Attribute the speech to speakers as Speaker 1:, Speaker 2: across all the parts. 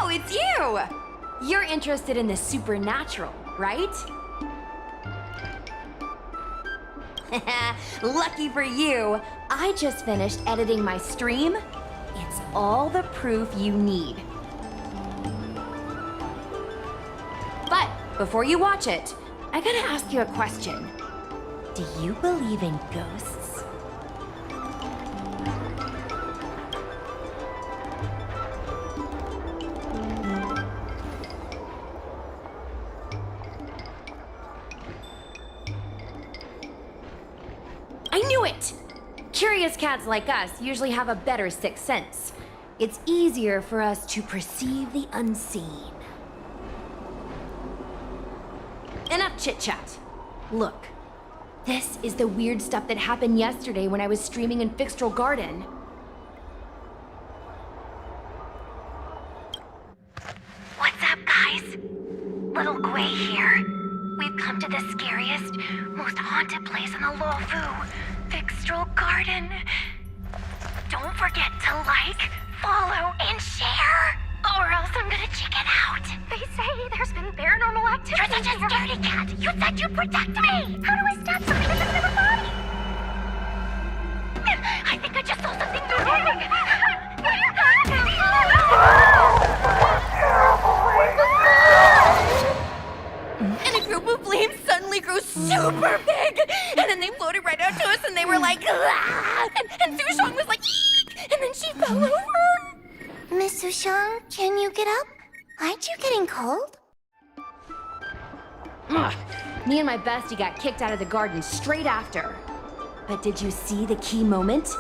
Speaker 1: Oh, it's you! You're interested in the supernatural, right? Lucky for you, I just finished editing my stream. It's all the proof you need. But before you watch it, I gotta ask you a question. Do you believe in ghosts? I knew it! Curious cats like us usually have a better sixth sense. It's easier for us to perceive the unseen. Enough chit-chat. Look, this is the weird stuff that happened yesterday when I was streaming in Fixtral Garden.
Speaker 2: What's up, guys? Little Gwei here. We've come to the scariest, most haunted place in the Luofu, Fixtral Garden. Don't forget to like, follow, and share, or else I'm gonna chicken out. They say there's been paranormal activity. You're such a scaredy cat. You said you'd protect me. How do I stop something that's in my body? I think I just saw something moving.
Speaker 1: And a group of flames suddenly grew super big! And then they floated right out to us and they were like, ah! And Sushong was like, eek! And then she fell over!
Speaker 2: Miss Sushong, can you get up? Aren't you getting cold?
Speaker 1: Ugh. Me and my bestie got kicked out of the garden straight after. But did you see the key moment?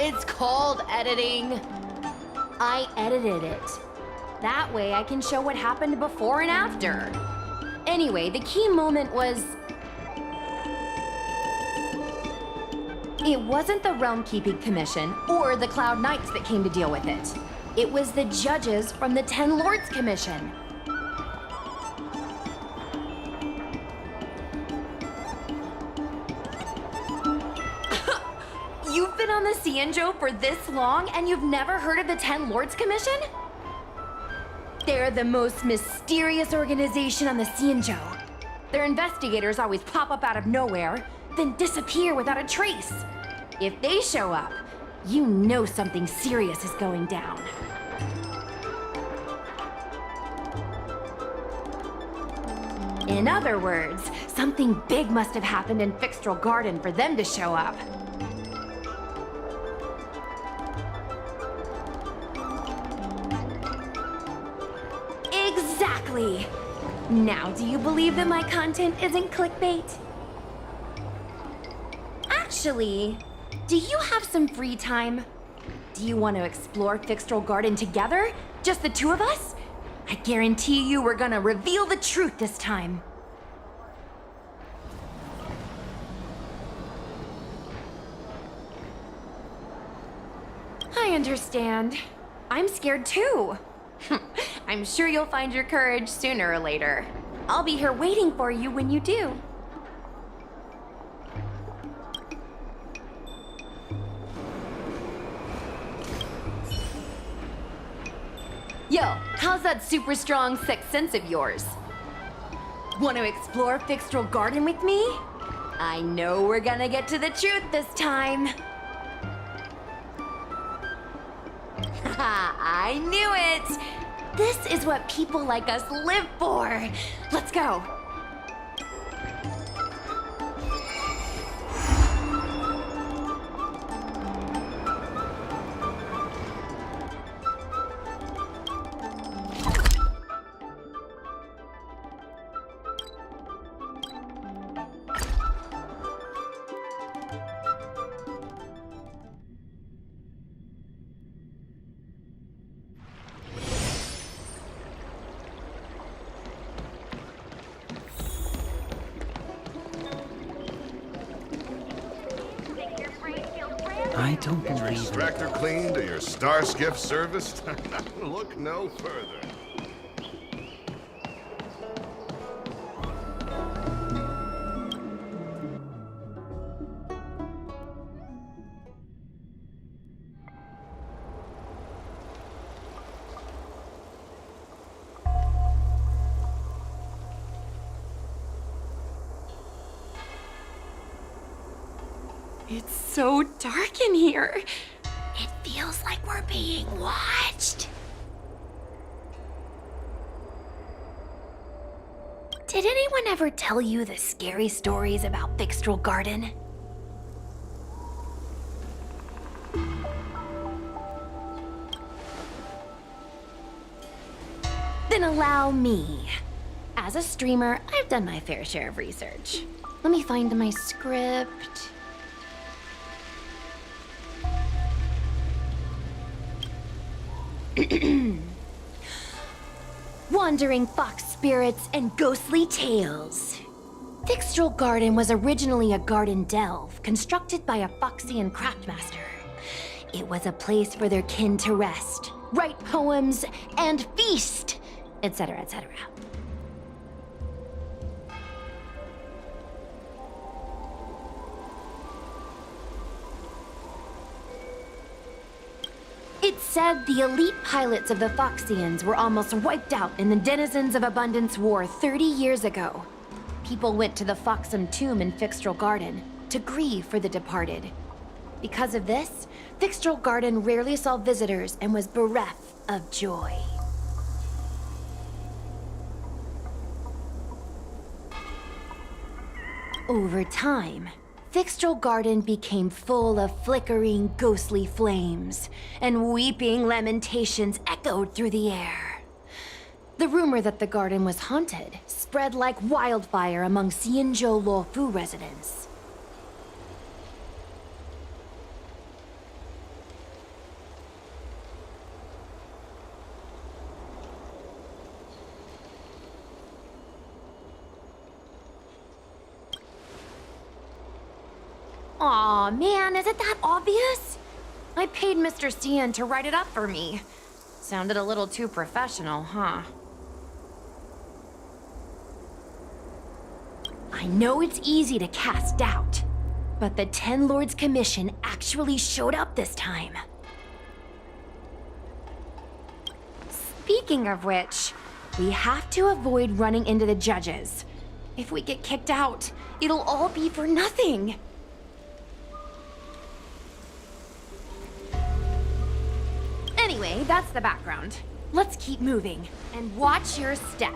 Speaker 1: It's called editing. I edited it. That way I can show what happened before and after. Anyway, the key moment was... It wasn't the Realm Keeping Commission or the Cloud Knights that came to deal with it. It was the judges from the Ten Lords Commission. You've been on the Xianzhou for this long and you've never heard of the Ten Lords Commission? They're the most mysterious organization on the Xianzhou. Their investigators always pop up out of nowhere, then disappear without a trace. If they show up, you know something serious is going down. In other words, something big must have happened in Fixtral Garden for them to show up. Exactly! Now, do you believe that my content isn't clickbait? Actually, do you have some free time? Do you want to explore Fixtral Garden together? Just the two of us? I guarantee you we're gonna reveal the truth this time. I understand. I'm scared too. I'm sure you'll find your courage sooner or later. I'll be here waiting for you when you do. Yo, how's that super strong sixth sense of yours? Want to explore Fixtral Garden with me? I know we're gonna get to the truth this time. Haha, I knew it! This is what people like us live for. Let's go.
Speaker 3: I don't
Speaker 4: Is your
Speaker 3: believe it.
Speaker 4: extractor cleaned or your star skiff serviced? Look no further.
Speaker 1: It's so dark in here.
Speaker 2: It feels like we're being watched. Did anyone ever tell you the scary stories about Fixtral Garden?
Speaker 1: Then allow me. As a streamer, I've done my fair share of research. Let me find my script. Wandering fox spirits and ghostly tales. Fixtral Garden was originally a garden delve constructed by a Foxian craftmaster. It was a place for their kin to rest, write poems, and feast, etc., etc. It's said the elite pilots of the Foxians were almost wiped out in the Denizens of Abundance War 30 years ago. People went to the Foxum tomb in Fixtral Garden to grieve for the departed. Because of this, Fixtral Garden rarely saw visitors and was bereft of joy. Over time, Fixtral Garden became full of flickering, ghostly flames, and weeping lamentations echoed through the air. The rumor that the garden was haunted spread like wildfire among Xianzhou Luofu residents. Aw, man, is it that obvious? I paid Mr. Cian to write it up for me. Sounded a little too professional, huh? I know it's easy to cast doubt, but the Ten Lords Commission actually showed up this time. Speaking of which, we have to avoid running into the judges. If we get kicked out, it'll all be for nothing. Anyway, that's the background. Let's keep moving, and watch your step.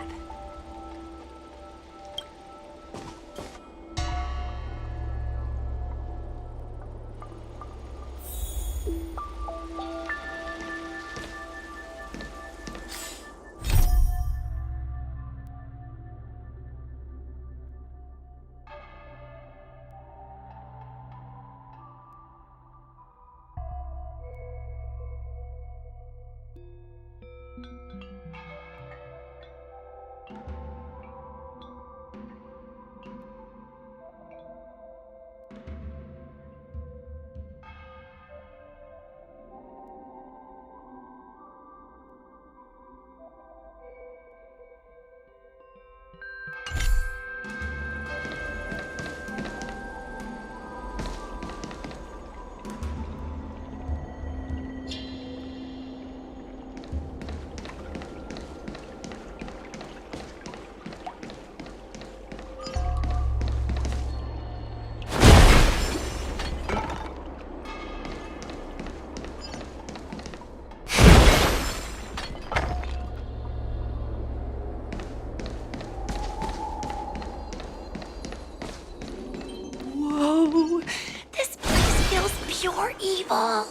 Speaker 2: Pure evil.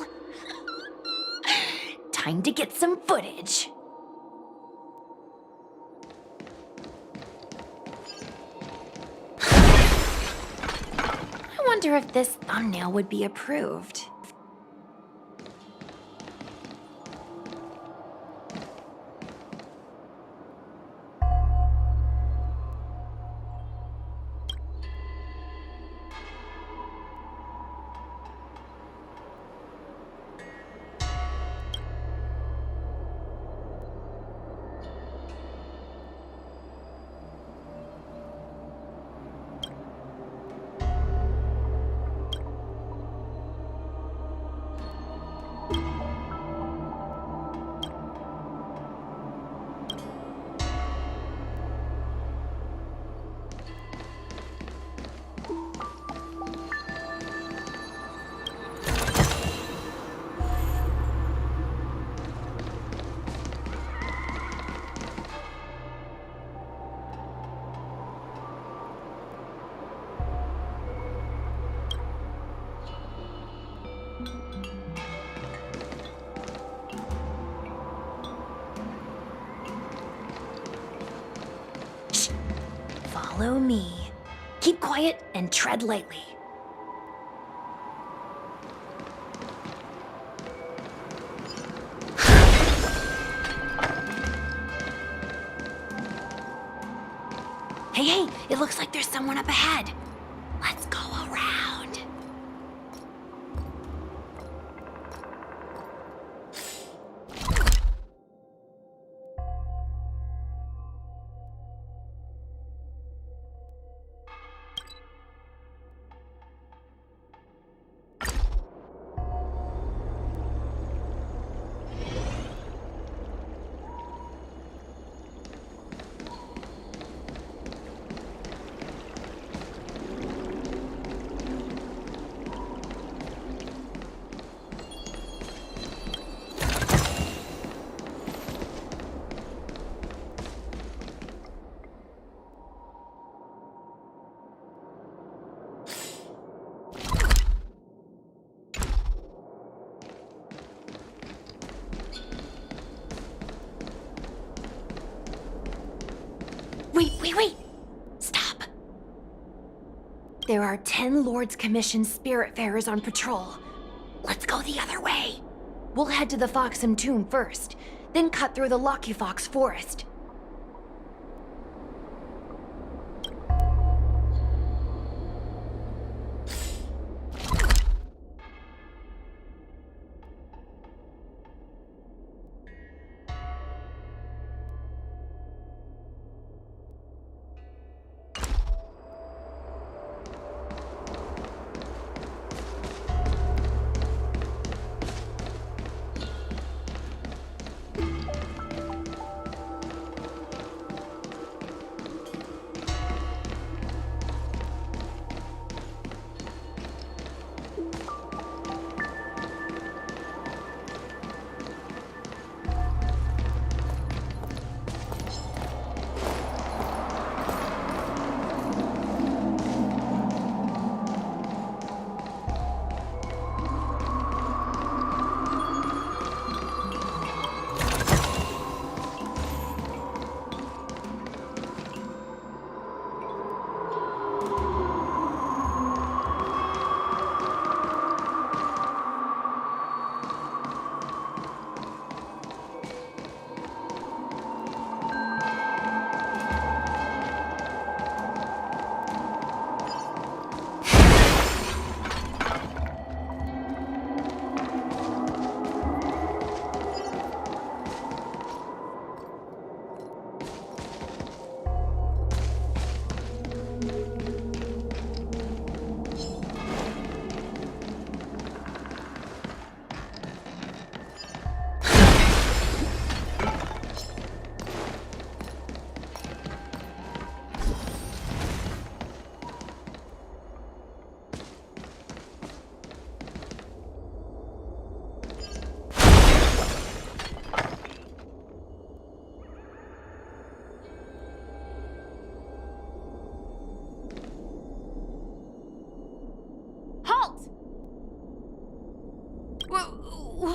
Speaker 1: Time to get some footage. I wonder if this thumbnail would be approved. Follow me. Keep quiet and tread lightly. Hey, it looks like there's someone up ahead. Let's go around. Wait! Stop! There are 10 Lords Commission Spiritfarers on patrol. Let's go the other way. We'll head to the Foxham Tomb first, then cut through the Locky Fox Forest.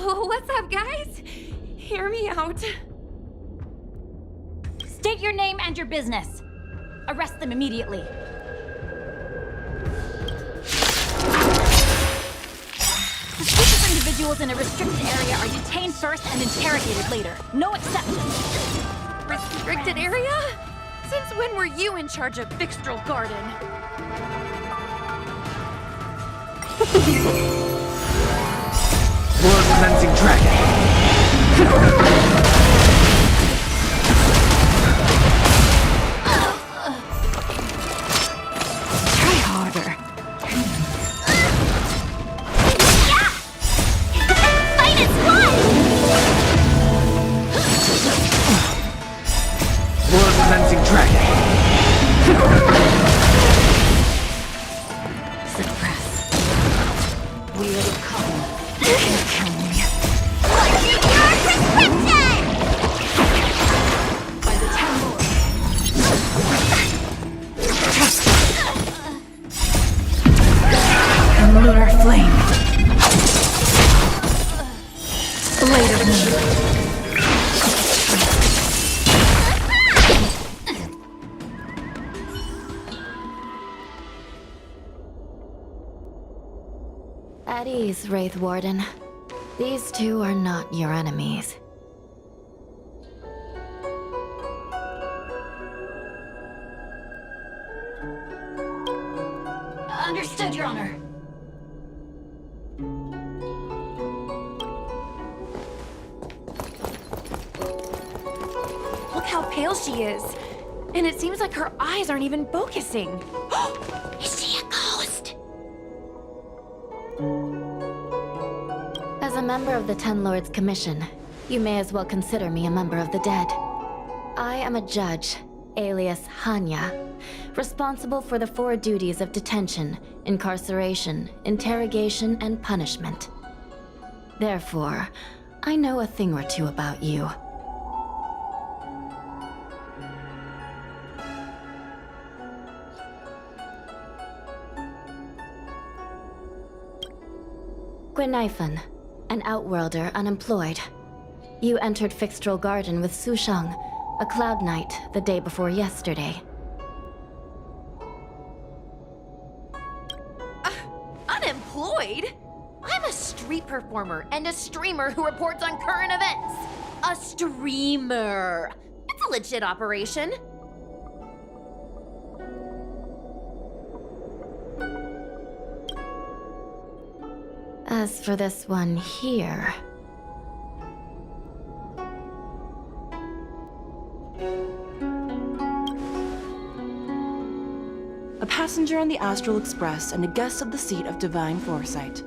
Speaker 1: What's up, guys? Hear me out.
Speaker 3: State your name and your business. Arrest them immediately. Suspicious individuals in a restricted area are detained first and interrogated later. No exceptions.
Speaker 1: Restricted area? Since when were you in charge of Bixtral Garden?
Speaker 5: World Cleansing Dragon. Try harder.
Speaker 2: Yeah! Fight is fun!
Speaker 5: World Cleansing Dragon.
Speaker 3: Suppress. Will come and kill me.
Speaker 2: What's your perspective?
Speaker 6: At ease, Wraith Warden. These two are not your enemies.
Speaker 3: Understood, Your Honor.
Speaker 1: Look how pale she is. And it seems like her eyes aren't even focusing.
Speaker 2: Is she a ghost?
Speaker 6: As a member of the Ten Lords Commission, you may as well consider me a member of the dead. I am a judge, alias Hanya, responsible for the 4 duties of detention, incarceration, interrogation, and punishment. Therefore, I know a thing or two about you. Gwenifan, an outworlder unemployed. You entered Fixtral Garden with Sushang, a cloud knight, the day before yesterday.
Speaker 1: Unemployed? I'm a street performer and a streamer who reports on current events. A streamer. It's a legit operation.
Speaker 6: As for this one here...
Speaker 7: A passenger on the Astral Express and a guest of the seat of divine foresight.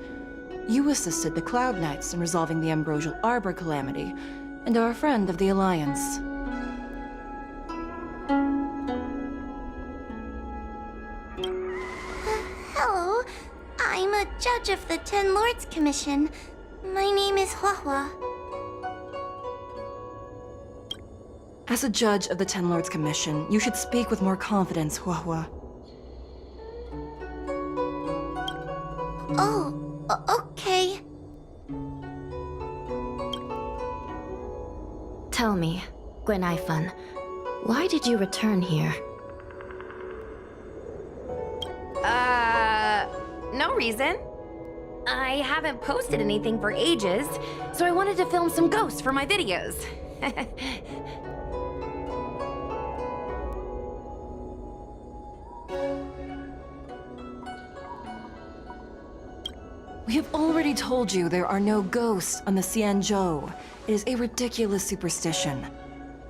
Speaker 7: You assisted the Cloud Knights in resolving the Ambrosial Arbor calamity, and are a friend of the Alliance.
Speaker 2: Hello. I'm a judge of the Ten Lords Commission. My name is Huahua.
Speaker 7: As a judge of the Ten Lords Commission, you should speak with more confidence, Huahua.
Speaker 2: Oh, okay.
Speaker 6: Tell me, Gwenifan, why did you return here?
Speaker 1: No reason. I haven't posted anything for ages, so I wanted to film some ghosts for my videos.
Speaker 7: We have already told you there are no ghosts on the Xianzhou. It is a ridiculous superstition.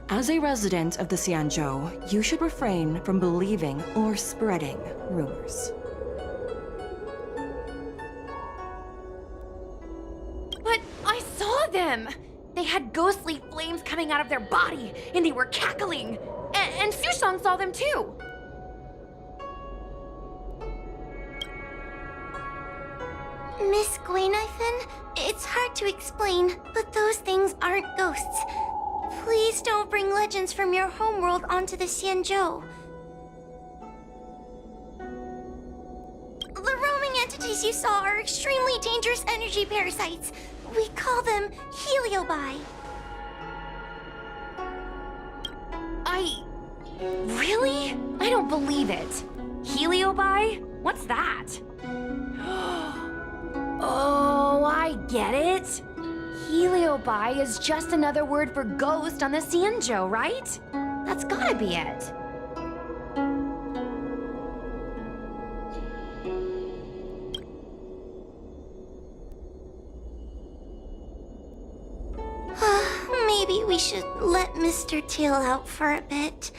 Speaker 7: As a resident of the Xianzhou, you should refrain from believing or spreading rumors.
Speaker 1: But I saw them! They had ghostly flames coming out of their body, and they were cackling! And Sushang saw them too!
Speaker 2: Miss Gwenifan, it's hard to explain, but those things aren't ghosts. Please don't bring legends from your homeworld onto the Xianzhou. The roaming entities you saw are extremely dangerous energy parasites. We call them heliobi.
Speaker 1: Really? I don't believe it. Heliobi? What's that? Oh, I get it. Heliobi is just another word for ghost on the Xianzhou, right? That's gotta be it.
Speaker 2: Maybe we should let Mr. Tail out for a bit.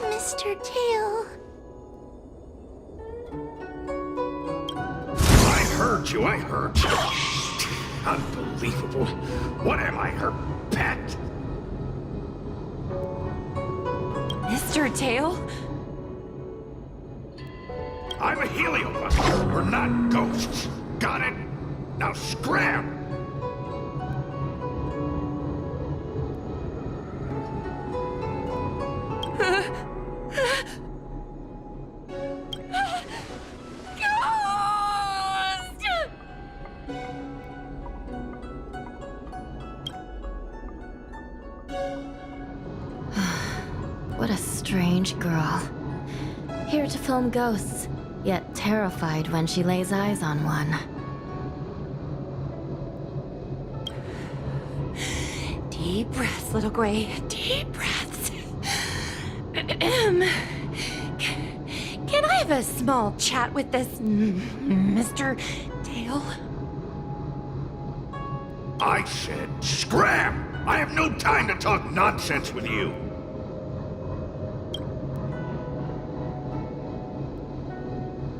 Speaker 2: Mr. Tail.
Speaker 8: I heard you. Unbelievable. What am I, her pet?
Speaker 1: Mr. Tail?
Speaker 8: I'm a heliobus. We're not ghosts. Got it? Now scram!
Speaker 6: What a strange girl. Here to film ghosts, yet terrified when she lays eyes on one.
Speaker 1: Deep breaths, little Gray. Deep breaths. Can I have a small chat with this Mr. Tail?
Speaker 8: I said scram! I have no time to talk nonsense with you.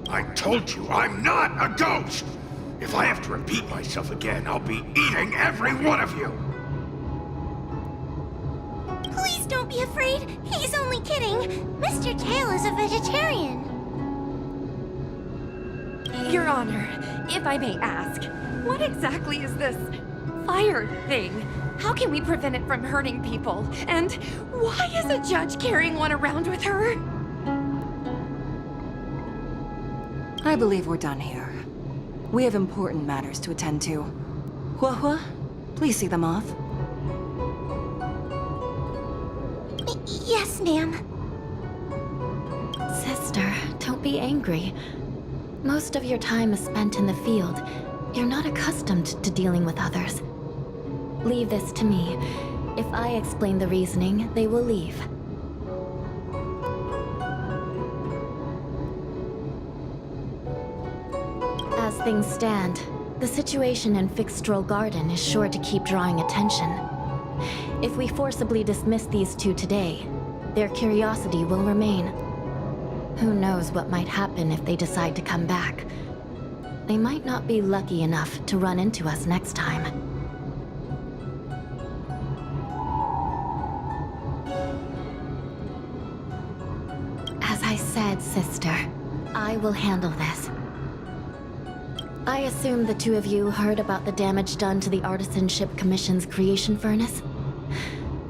Speaker 8: I told you, I'm not a ghost! If I have to repeat myself again, I'll be eating every one of you!
Speaker 2: Please don't be afraid. He's only kidding. Mr. Tail is a vegetarian.
Speaker 1: Your Honor, if I may ask, what exactly is this fire thing? How can we prevent it from hurting people? And why is a judge carrying one around with her?
Speaker 7: I believe we're done here. We have important matters to attend to. Hua, please see them off.
Speaker 2: Yes, ma'am.
Speaker 6: Sister, don't be angry. Most of your time is spent in the field. You're not accustomed to dealing with others. Leave this to me. If I explain the reasoning, they will leave. As things stand, the situation in Fixstrol Garden is sure to keep drawing attention. If we forcibly dismiss these two today, their curiosity will remain. Who knows what might happen if they decide to come back? They might not be lucky enough to run into us next time. As I said, sister, I will handle this. I assume the two of you heard about the damage done to the Artisanship Commission's creation furnace?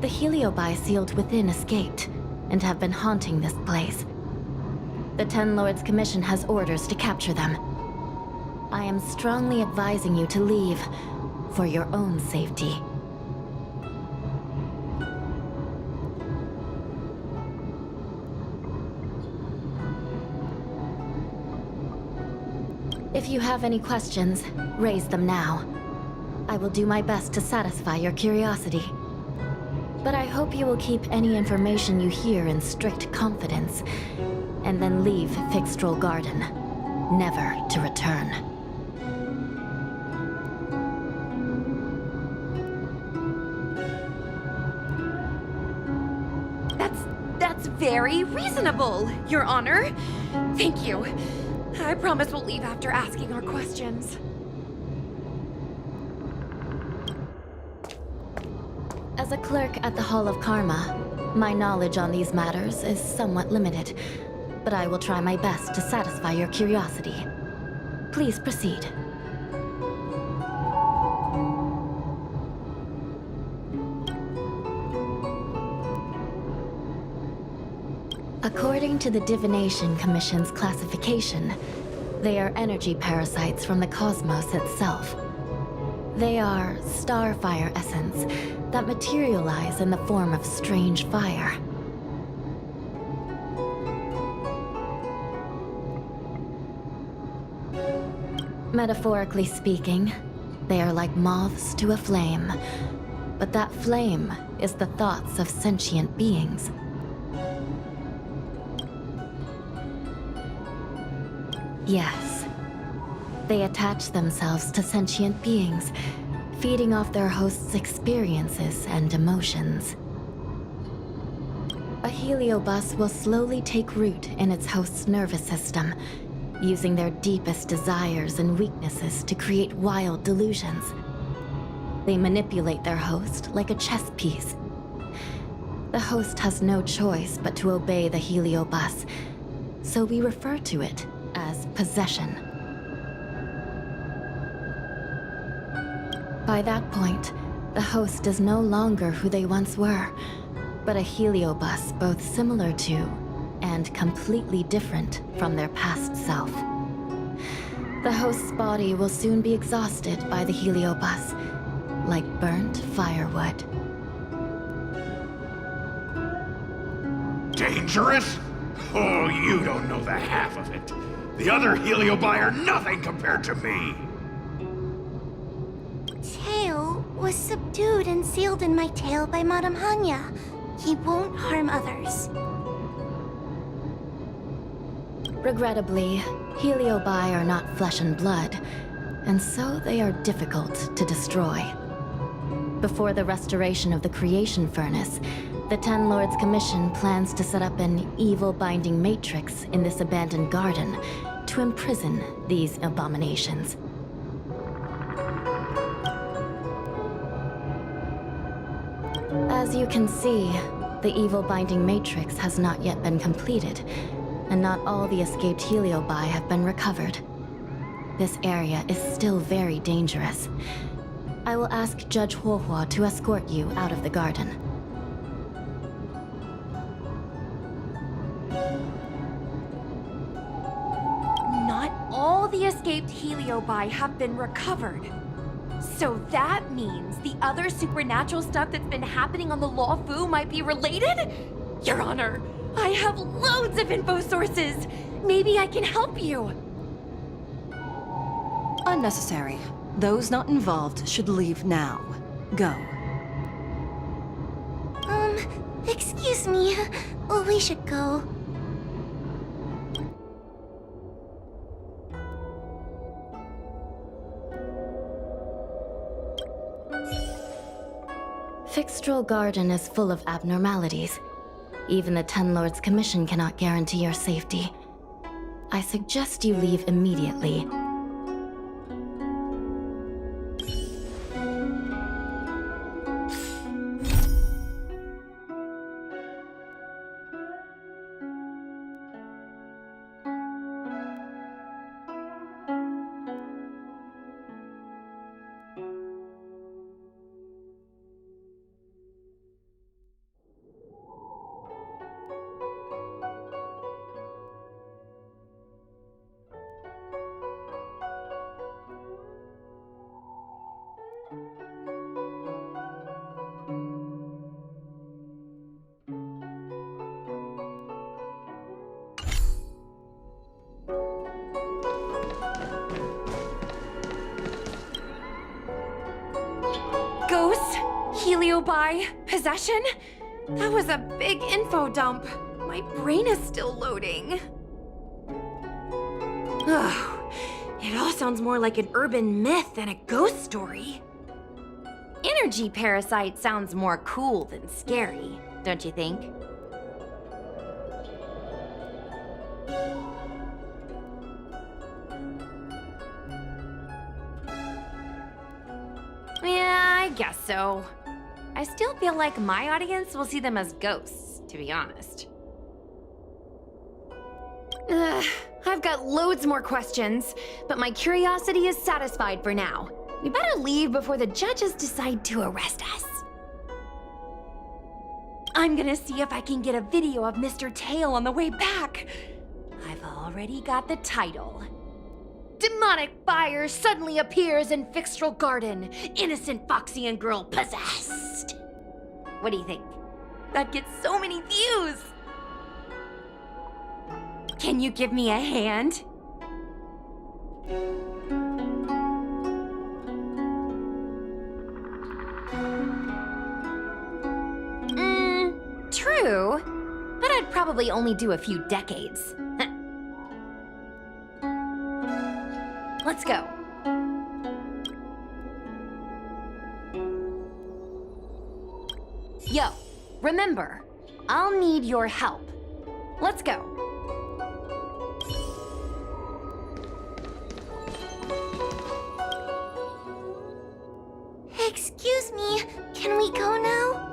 Speaker 6: The Heliobi sealed within escaped, and have been haunting this place. The Ten Lords Commission has orders to capture them. I am strongly advising you to leave, for your own safety. If you have any questions, raise them now. I will do my best to satisfy your curiosity. But I hope you will keep any information you hear in strict confidence, and then leave Fixstrol Garden, never to return.
Speaker 1: That's very reasonable, Your Honor. Thank you. I promise we'll leave after asking our questions.
Speaker 6: As a clerk at the Hall of Karma, my knowledge on these matters is somewhat limited, but I will try my best to satisfy your curiosity. Please proceed. According to the Divination Commission's classification, they are energy parasites from the cosmos itself. They are starfire essence that materialize in the form of strange fire. Metaphorically speaking, they are like moths to a flame, but that flame is the thoughts of sentient beings. Yes. They attach themselves to sentient beings, feeding off their host's experiences and emotions. A heliobus will slowly take root in its host's nervous system, using their deepest desires and weaknesses to create wild delusions. They manipulate their host like a chess piece. The host has no choice but to obey the heliobus, so we refer to it as possession. By that point, the host is no longer who they once were, but a heliobus both similar to and completely different from their past self. The host's body will soon be exhausted by the heliobus, like burnt firewood.
Speaker 8: Dangerous? Oh, you don't know the half of it. The other Heliobi are nothing compared to me!
Speaker 2: Tail was subdued and sealed in my tail by Madame Hanya. He won't harm others.
Speaker 6: Regrettably, Heliobi are not flesh and blood, and so they are difficult to destroy. Before the restoration of the creation furnace, the Ten Lords Commission plans to set up an evil binding matrix in this abandoned garden to imprison these abominations. As you can see, the evil binding matrix has not yet been completed, and not all the escaped Heliobi have been recovered. This area is still very dangerous. I will ask Judge Huohua to escort you out of the garden.
Speaker 1: Not all the escaped Heliobi have been recovered. So that means the other supernatural stuff that's been happening on the Law Fu might be related? Your Honor, I have loads of info sources. Maybe I can help you.
Speaker 7: Unnecessary. Those not involved should leave now. Go.
Speaker 2: Excuse me. We should go.
Speaker 6: Fixtral Garden is full of abnormalities. Even the Ten Lords Commission cannot guarantee your safety. I suggest you leave immediately.
Speaker 1: Ghosts? Heliobi? Possession? That was a big info dump. My brain is still loading. Ugh. It all sounds more like an urban myth than a ghost story. Energy parasite sounds more cool than scary, don't you think? Yeah, I guess so. I still feel like my audience will see them as ghosts, to be honest. Ugh, I've got loads more questions, but my curiosity is satisfied for now. We better leave before the judges decide to arrest us. I'm gonna see if I can get a video of Mr. Tail on the way back. I've already got the title. Demonic fire suddenly appears in Fixtral Garden. Innocent Foxian girl possessed. What do you think? That gets so many views. Can you give me a hand? True. But I'd probably only do a few decades. Let's go. Yo, remember, I'll need your help. Let's go.
Speaker 2: Excuse me, can we go now?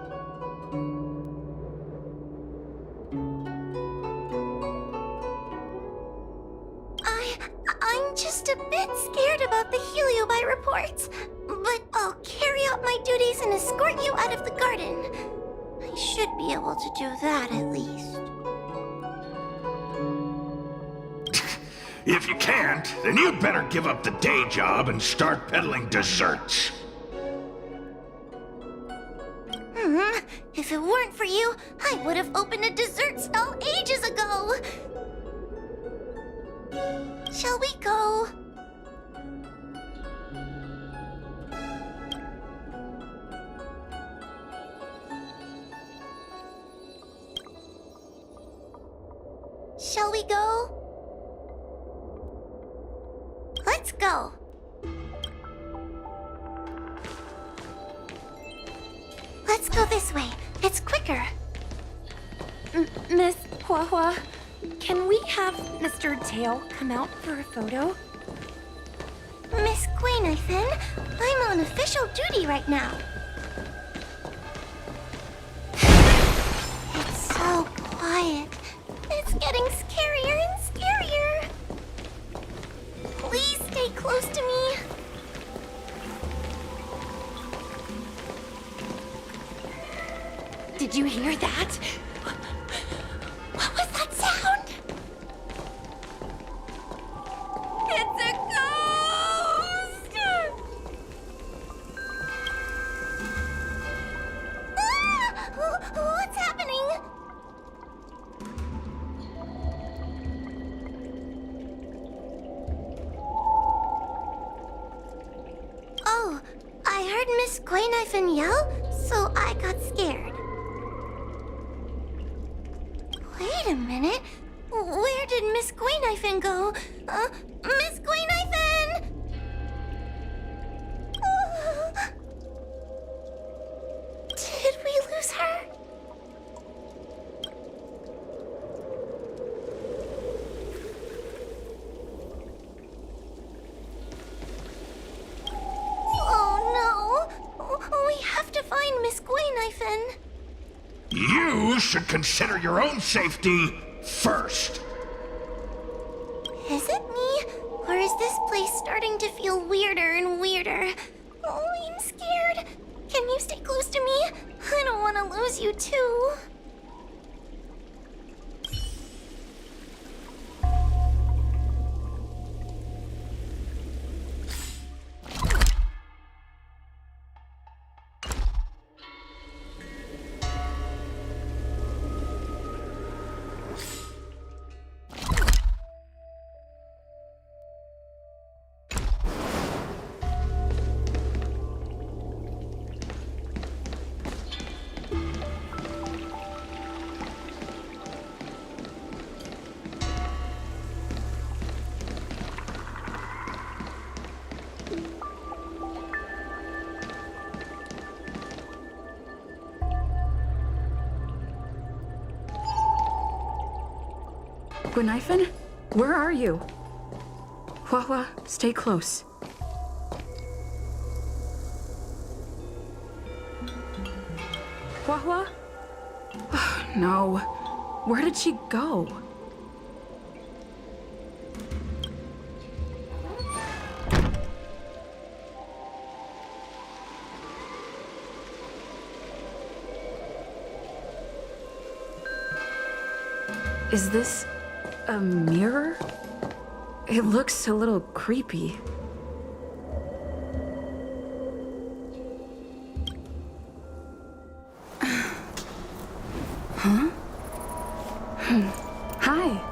Speaker 2: I'm just a bit scared about the Heliobi reports, but I'll carry out my duties and escort you out of the garden. I should be able to do that at least.
Speaker 8: If you can't, then you'd better give up the day job and start peddling desserts.
Speaker 2: If it weren't for you, I would have opened a dessert stall ages ago. Shall we go? Shall we go? Let's go. Let's go this way. It's quicker.
Speaker 1: Miss Hua Hua, can we have Mr. Tail come out for a photo?
Speaker 2: Miss Nathan, I'm on official duty right now. It's so quiet. It's getting scarier and scarier. Please stay close to me.
Speaker 1: Did you hear that?
Speaker 2: What was that sound?
Speaker 1: It's a ghost!
Speaker 2: What's happening? Oh, I heard Miss Knifen yell, so I got scared. Wait a minute. Where did Miss Knifen go? Miss Knifen! Did we lose her? Oh no! We have to find Miss Knifen.
Speaker 8: You should consider your own safety first.
Speaker 2: Is it me? Or is this place starting to feel weirder and weirder? Oh, I'm scared. Can you stay close to me? I don't want to lose you too.
Speaker 5: Knifen? Where are you? Hua Hua, stay close. Hua Hua? No. Where did she go? Is this a mirror? It looks a little creepy. Huh? Hi.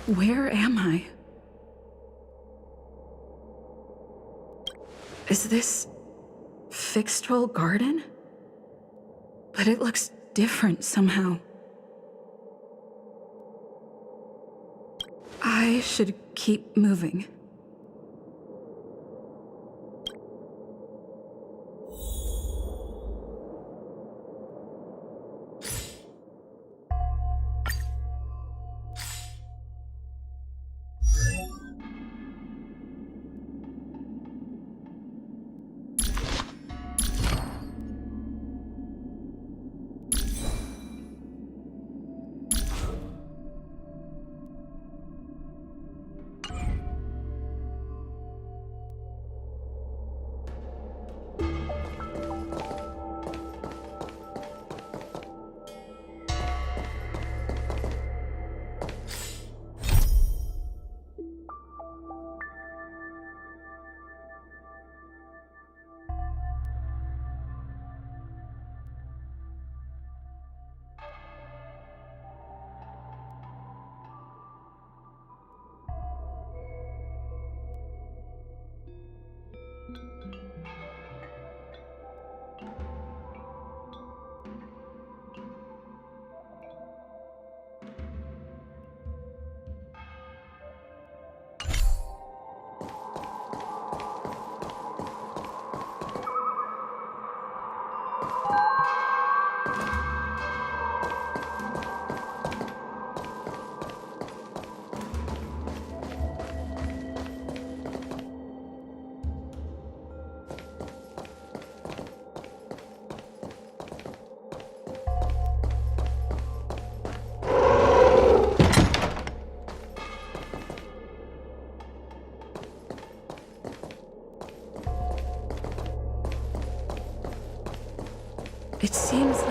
Speaker 5: Where am I? Is this Fixtrol Garden? But it looks different somehow. I should keep moving.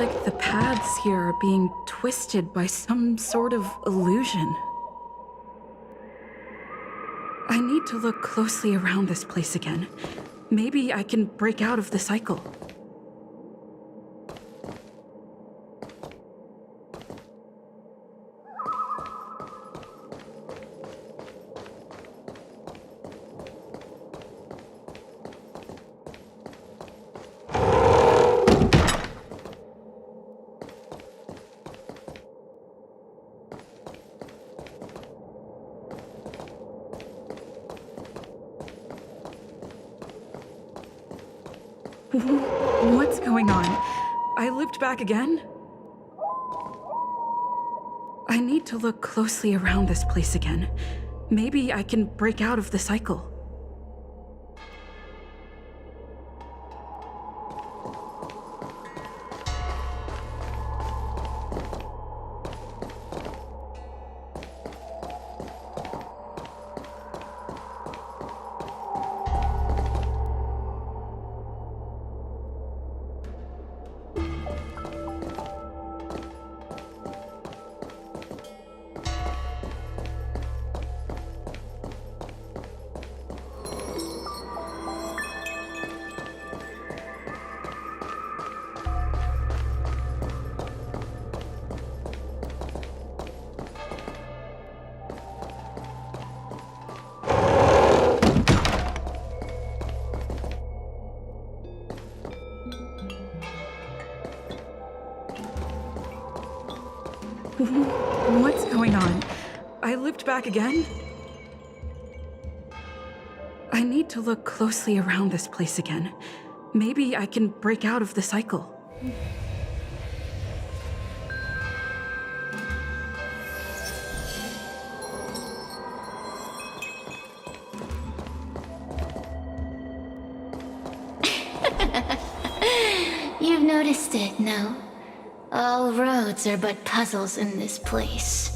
Speaker 5: like the paths here are being twisted by some sort of illusion. I need to look closely around this place again. Maybe I can break out of the cycle. What's going on? I looped back again? I need to look closely around this place again. Maybe I can break out of the cycle. What's going on? I looped back again? I need to look closely around this place again. Maybe I can break out of the cycle.
Speaker 2: You've noticed it, no? All roads are but puzzles in this place.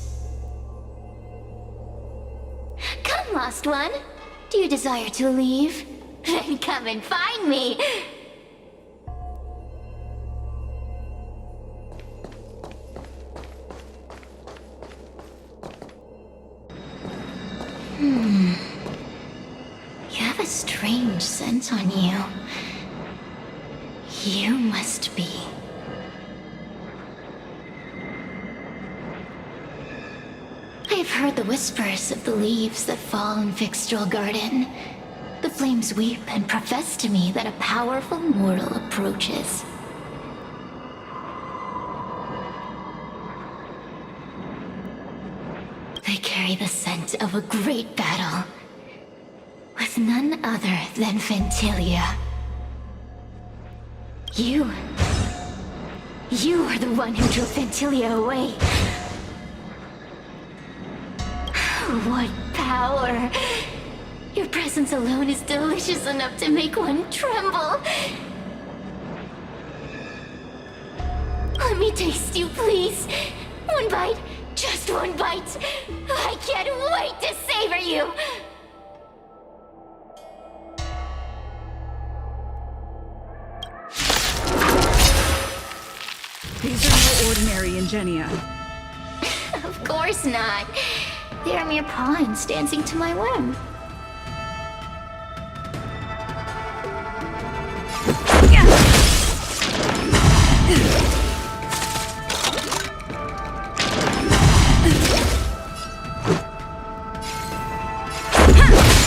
Speaker 2: Come, lost one. Do you desire to leave? Then come and find me. You have a strange scent on you. You must be... I've heard the whispers of the leaves that fall in Fixtral Garden. The flames weep and profess to me that a powerful mortal approaches. They carry the scent of a great battle, with none other than Ventilia. You are the one who drove Ventilia away. What power! Your presence alone is delicious enough to make one tremble. Let me taste you, please. One bite, just one bite. I can't wait to savor you.
Speaker 5: These are no ordinary Ingenia.
Speaker 2: Of course not. They are mere pawns dancing to my whim.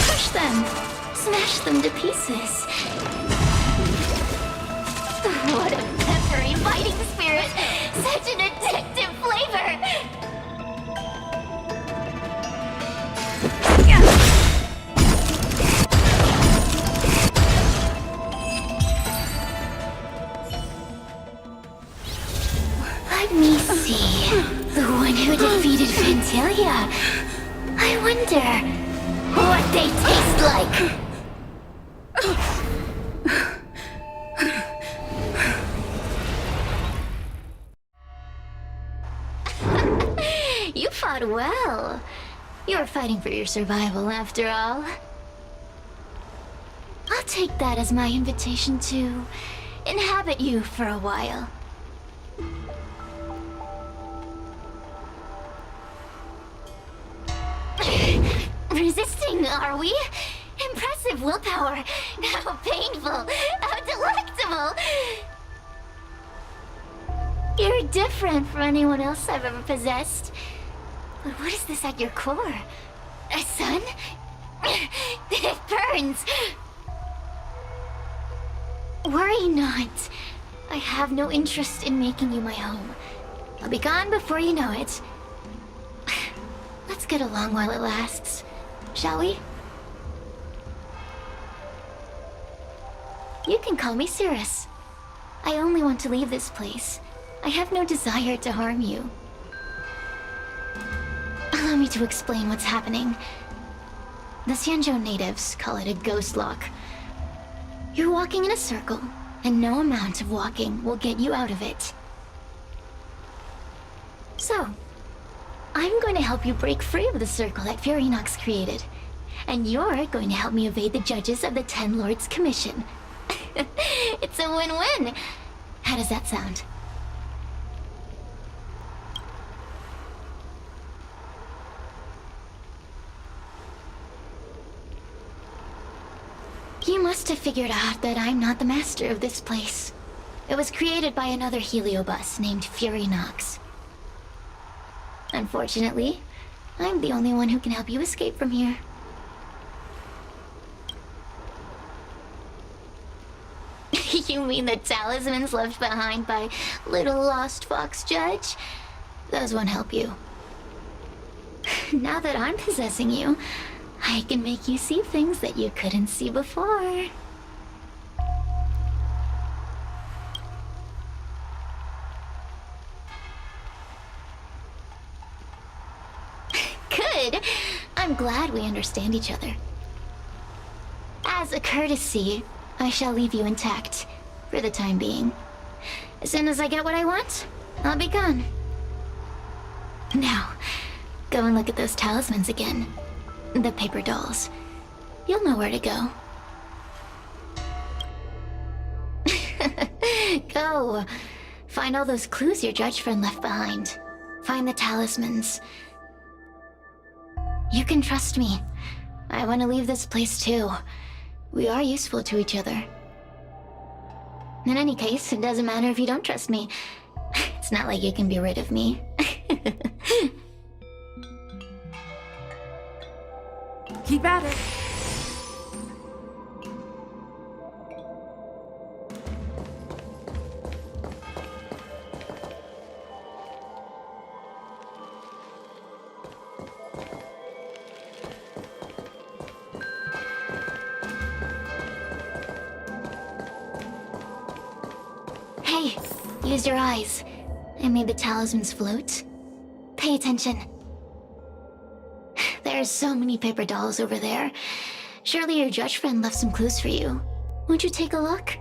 Speaker 2: Crush them! Smash them to pieces! What a peppery biting spirit! Such an addictive flavor! Let me see. The one who defeated Ventilia. I wonder what they taste like. You fought well. You were fighting for your survival after all. I'll take that as my invitation to inhabit you for a while. winning, are we? Impressive willpower. How painful. How delectable. You're different from anyone else I've ever possessed. But what is this at your core? A sun? It burns. Worry not. I have no interest in making you my home. I'll be gone before you know it. Let's get along while it lasts, shall we? You can call me Cirrus. I only want to leave this place. I have no desire to harm you. Allow me to explain what's happening. The Xianzhou natives call it a ghost lock. You're walking in a circle, and no amount of walking will get you out of it. So, I'm going to help you break free of the circle that Furinox created. And you're going to help me evade the judges of the Ten Lords Commission. It's a win-win. How does that sound? You must have figured out that I'm not the master of this place. It was created by another heliobus named Furinox. Unfortunately, I'm the only one who can help you escape from here. You mean the talismans left behind by little lost fox judge? Those won't help you. Now that I'm possessing you, I can make you see things that you couldn't see before. Good. I'm glad we understand each other. As a courtesy, I shall leave you intact, for the time being. As soon as I get what I want, I'll be gone. Now, go and look at those talismans again. The paper dolls. You'll know where to go. Go. Find all those clues your judge friend left behind. Find the talismans. You can trust me. I want to leave this place too. We are useful to each other. In any case, it doesn't matter if you don't trust me. It's not like you can be rid of me.
Speaker 5: Keep at it.
Speaker 2: Hey, use your eyes. I made the talismans float. Pay attention. There are so many paper dolls over there. Surely your judge friend left some clues for you. Won't you take a look?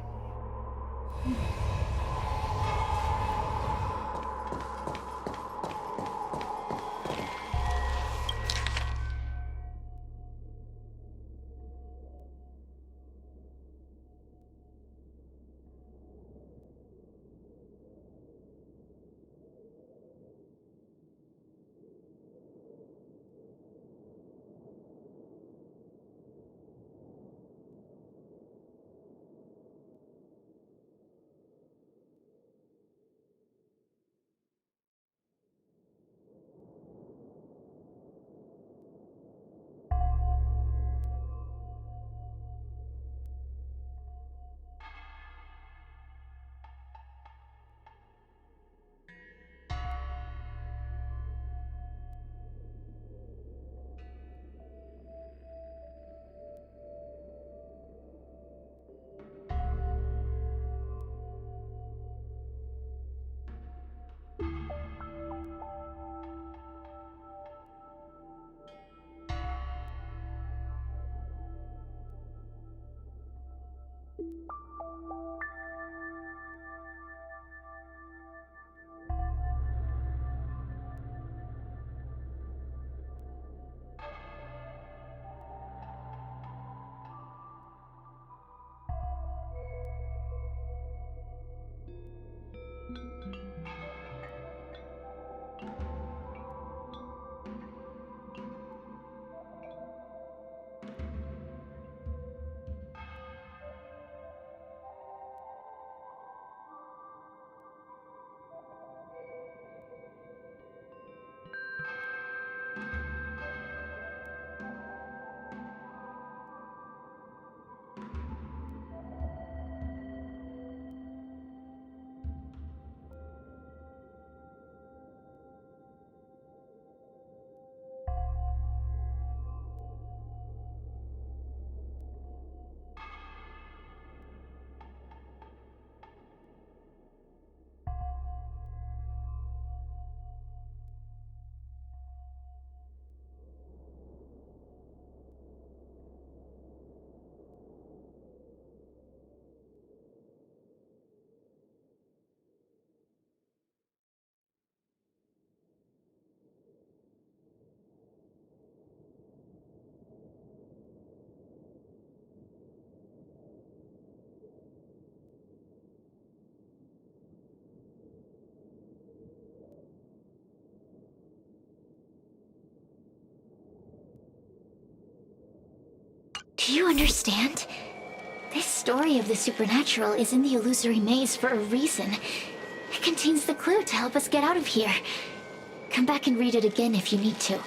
Speaker 2: Do you understand? This story of the supernatural is in the illusory maze for a reason. It contains the clue to help us get out of here. Come back and read it again if you need to.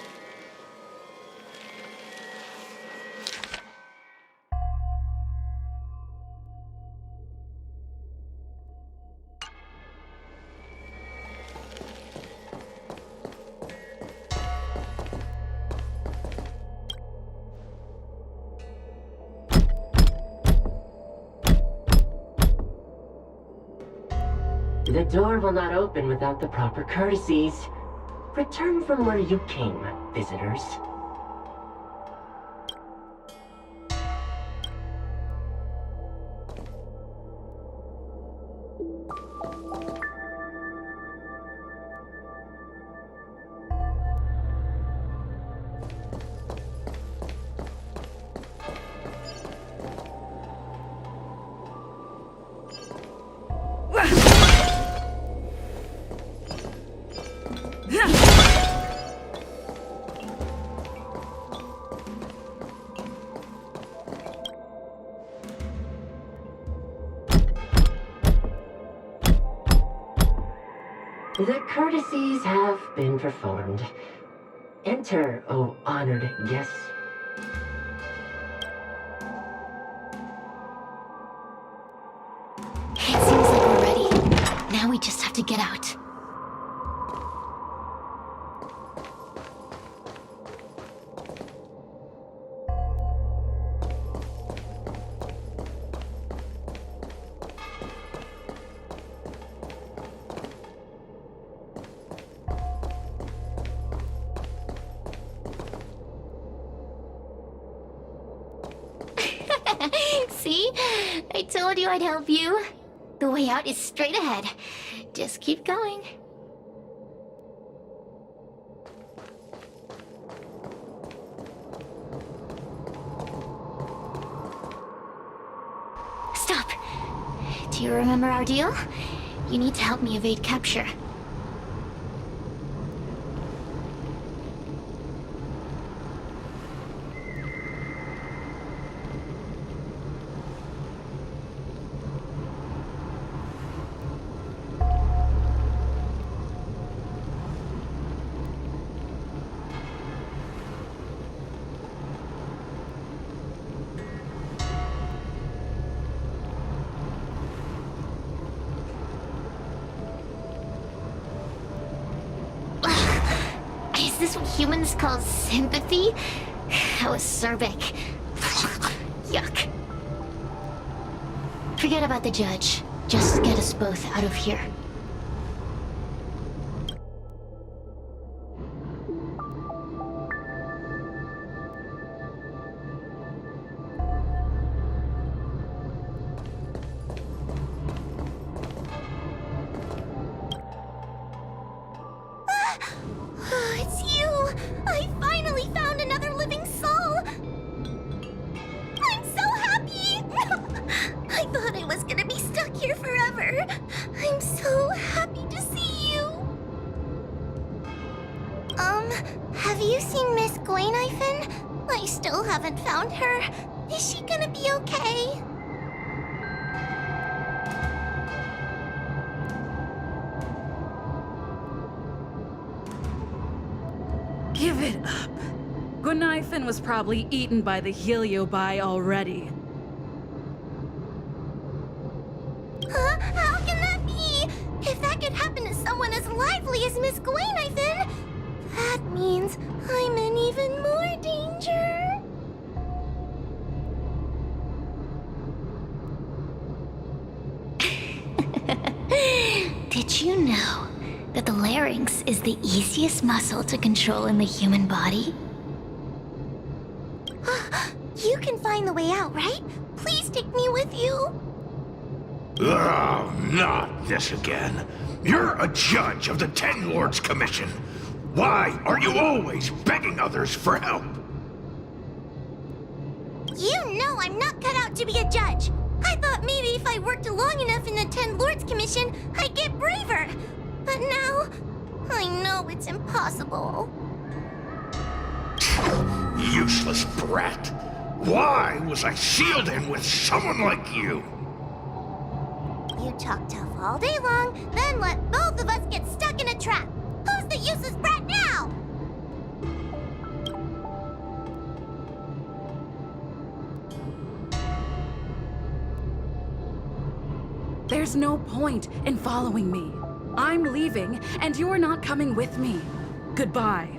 Speaker 9: The door will not open without the proper courtesies. Return from where you came, visitors. The courtesies have been performed. Enter, O honored guests.
Speaker 2: It seems like we're ready. Now we just have to get out. See? I told you I'd help you. The way out is straight ahead. Just keep going. Stop! Do you remember our deal? You need to help me evade capture. Is this what humans call sympathy? How acerbic. Yuck. Forget about the judge. Just get us both out of here. It's you! I finally found another living soul! I'm so happy! I thought I was gonna be stuck here forever. I'm so happy to see you. Have you seen Miss Gwayniphen? I still haven't found her. Is she gonna be okay?
Speaker 5: Give it up. Gwayniphen was probably eaten by the Heliobi already.
Speaker 2: Huh? How can that be? If that could happen to someone as lively as Miss Gwayniphen, that means I'm in even more danger. Did you know that the larynx is the easiest muscle to control in the human body? You can find the way out, right? Please take me with you.
Speaker 8: Oh, not this again. You're a judge of the Ten Lords Commission. Why are you always begging others for help?
Speaker 2: You know I'm not cut out to be a judge. I thought maybe if I worked long enough in the Ten Lords Commission, I'd get braver. But now, I know it's impossible.
Speaker 8: Useless brat. Why was I sealed in with someone like you?
Speaker 2: You talk tough all day long, then let both of us get stuck in a trap. Who's the useless brat now?
Speaker 5: There's no point in following me. I'm leaving, and you're not coming with me. Goodbye.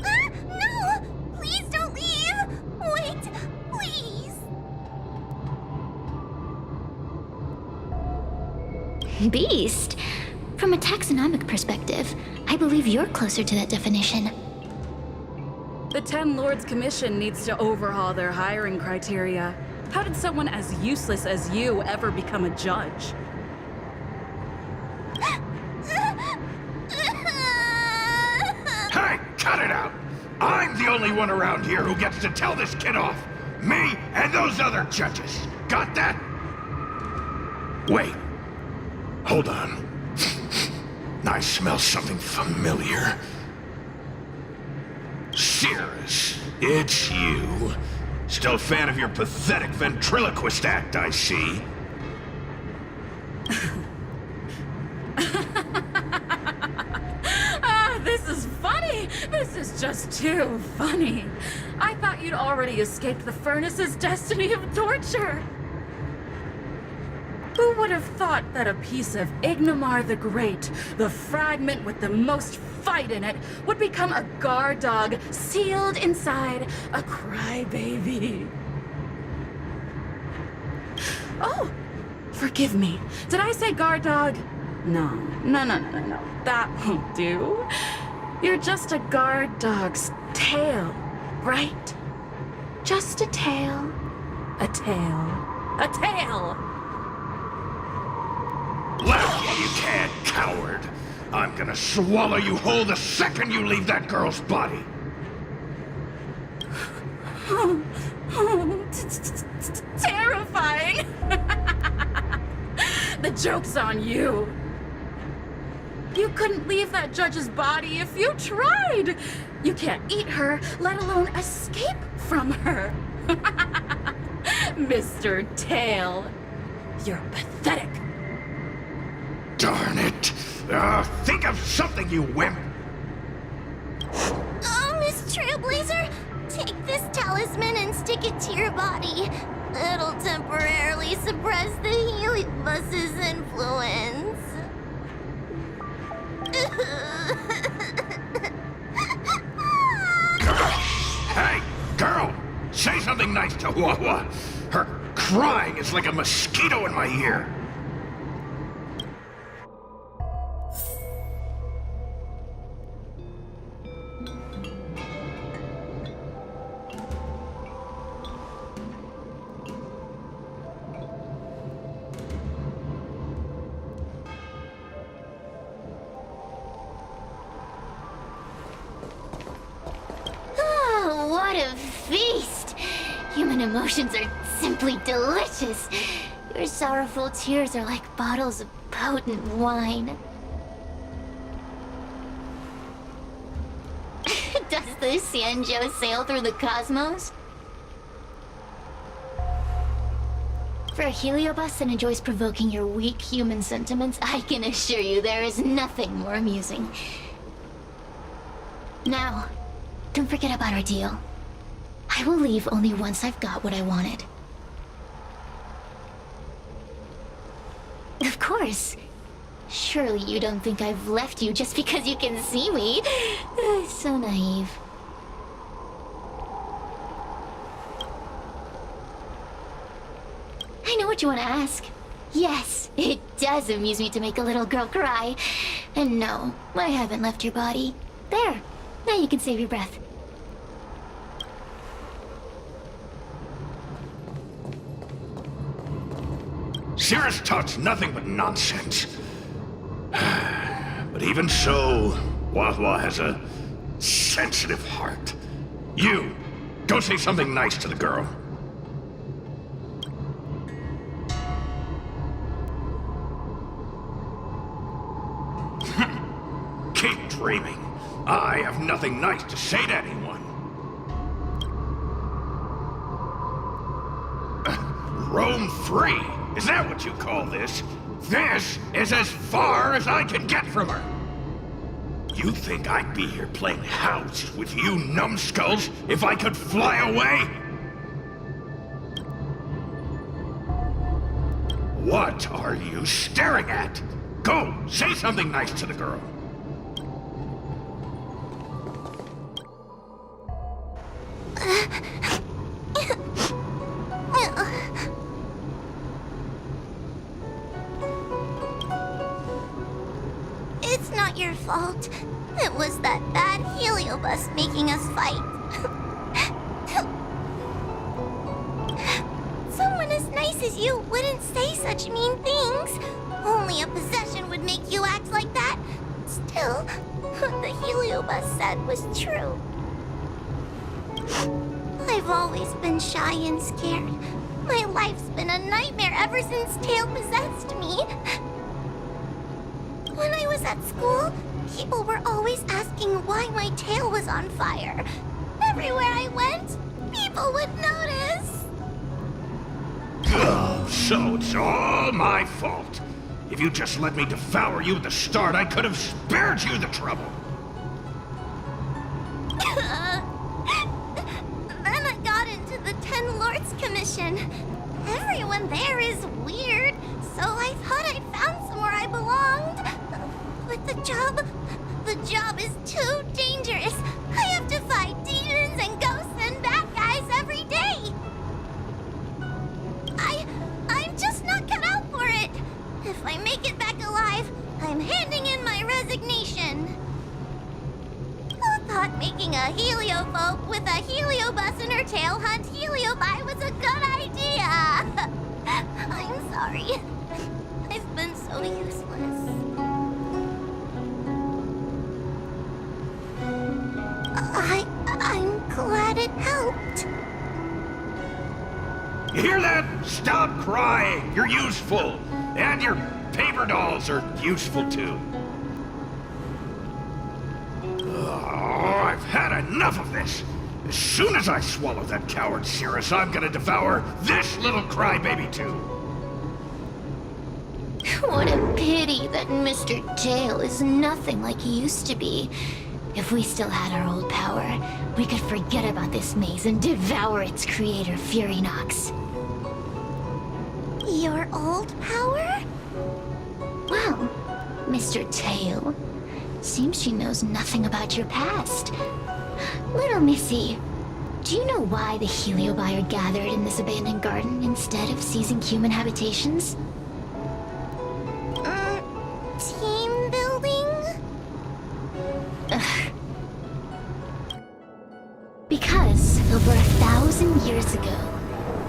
Speaker 2: No! Please don't leave! Wait, please!
Speaker 10: Beast? From a taxonomic perspective, I believe you're closer to that definition.
Speaker 5: The Ten Lords Commission needs to overhaul their hiring criteria. How did someone as useless as you ever become a judge?
Speaker 8: Hey, cut it out! I'm the only one around here who gets to tell this kid off. Me and those other judges. Got that? Wait. Hold on. I smell something familiar. Cirrus, it's you. Still a fan of your pathetic ventriloquist act, I see.
Speaker 5: This is funny! This is just too funny. I thought you'd already escaped the furnace's destiny of torture. Who would have thought that a piece of Ignomar the Great, the fragment with the most fight in it, would become a guard dog sealed inside a crybaby? Oh, forgive me. Did I say guard dog? No. That won't do. You're just a guard dog's tail, right? Just a tail. A tail. A tail!
Speaker 8: Laugh while you can, coward. I'm gonna swallow you whole the second you leave that girl's body.
Speaker 5: Terrifying! The joke's on you. You couldn't leave that judge's body if you tried. You can't eat her, let alone escape from her. Mr. Tail, you're pathetic.
Speaker 8: Darn it. Think of something, you wimp.
Speaker 2: Oh, Miss Trailblazer, take this talisman and stick it to your body. It'll temporarily suppress the Heliobus's influence.
Speaker 8: Hey, girl! Say something nice to Wawa. Her crying is like a mosquito in my ear.
Speaker 10: Oh, what a feast! Human emotions are simply delicious. Your sorrowful tears are like bottles of potent wine. Does the Xianzhou sail through the cosmos? For a heliobus that enjoys provoking your weak human sentiments, I can assure you there is nothing more amusing. Now, don't forget about our deal. I will leave only once I've got what I wanted. Of course. Surely you don't think I've left you just because you can see me. So naive. I know what you want to ask. Yes, it does amuse me to make a little girl cry. And no, I haven't left your body. There, now you can save your breath.
Speaker 8: Cirrus talks nothing but nonsense. But even so, Wawa has a sensitive heart. You, go say something nice to the girl. Keep dreaming. I have nothing nice to say to anyone. Roam free. Is that what you call this? This is as far as I can get from her. You think I'd be here playing house with you numbskulls if I could fly away? What are you staring at? Go, say something nice to the girl.
Speaker 10: It's not your fault. It was that bad heliobus making us fight. Someone as nice as you wouldn't say such mean things. Only a possession would make you act like that. Still, what the heliobus said was true. I've always been shy and scared. My life's been a nightmare ever since Tail possessed me. When I was at school, people were always asking why my tail was on fire. Everywhere I went, people would notice.
Speaker 8: Oh, so it's all my fault. If you just let me devour you at the start, I could have spared you the trouble.
Speaker 10: Then I got into the Ten Lords Commission. Everyone there is weird, so I thought I'd found somewhere I belonged. But the job is too dangerous. I have to fight demons and ghosts and bad guys every day. I'm just not cut out for it. If I make it back alive, I'm handing in my resignation. Who thought making a heliophobe with a heliobus in her tail hunt heliobi was a good idea? I'm sorry. I've been so useless. I'm glad it helped.
Speaker 8: You hear that? Stop crying. You're useful. And your paper dolls are useful too. Oh, I've had enough of this. As soon as I swallow that coward Cirrus, I'm gonna devour this little crybaby too.
Speaker 10: What a pity that Mr. Tail is nothing like he used to be. If we still had our old power, we could forget about this maze and devour its creator, Furynox. Your old power? Well, Mr. Tail, seems she knows nothing about your past. Little Missy, do you know why the heliobi are gathered in this abandoned garden instead of seizing human habitations? Team building? Because over 1,000 years ago,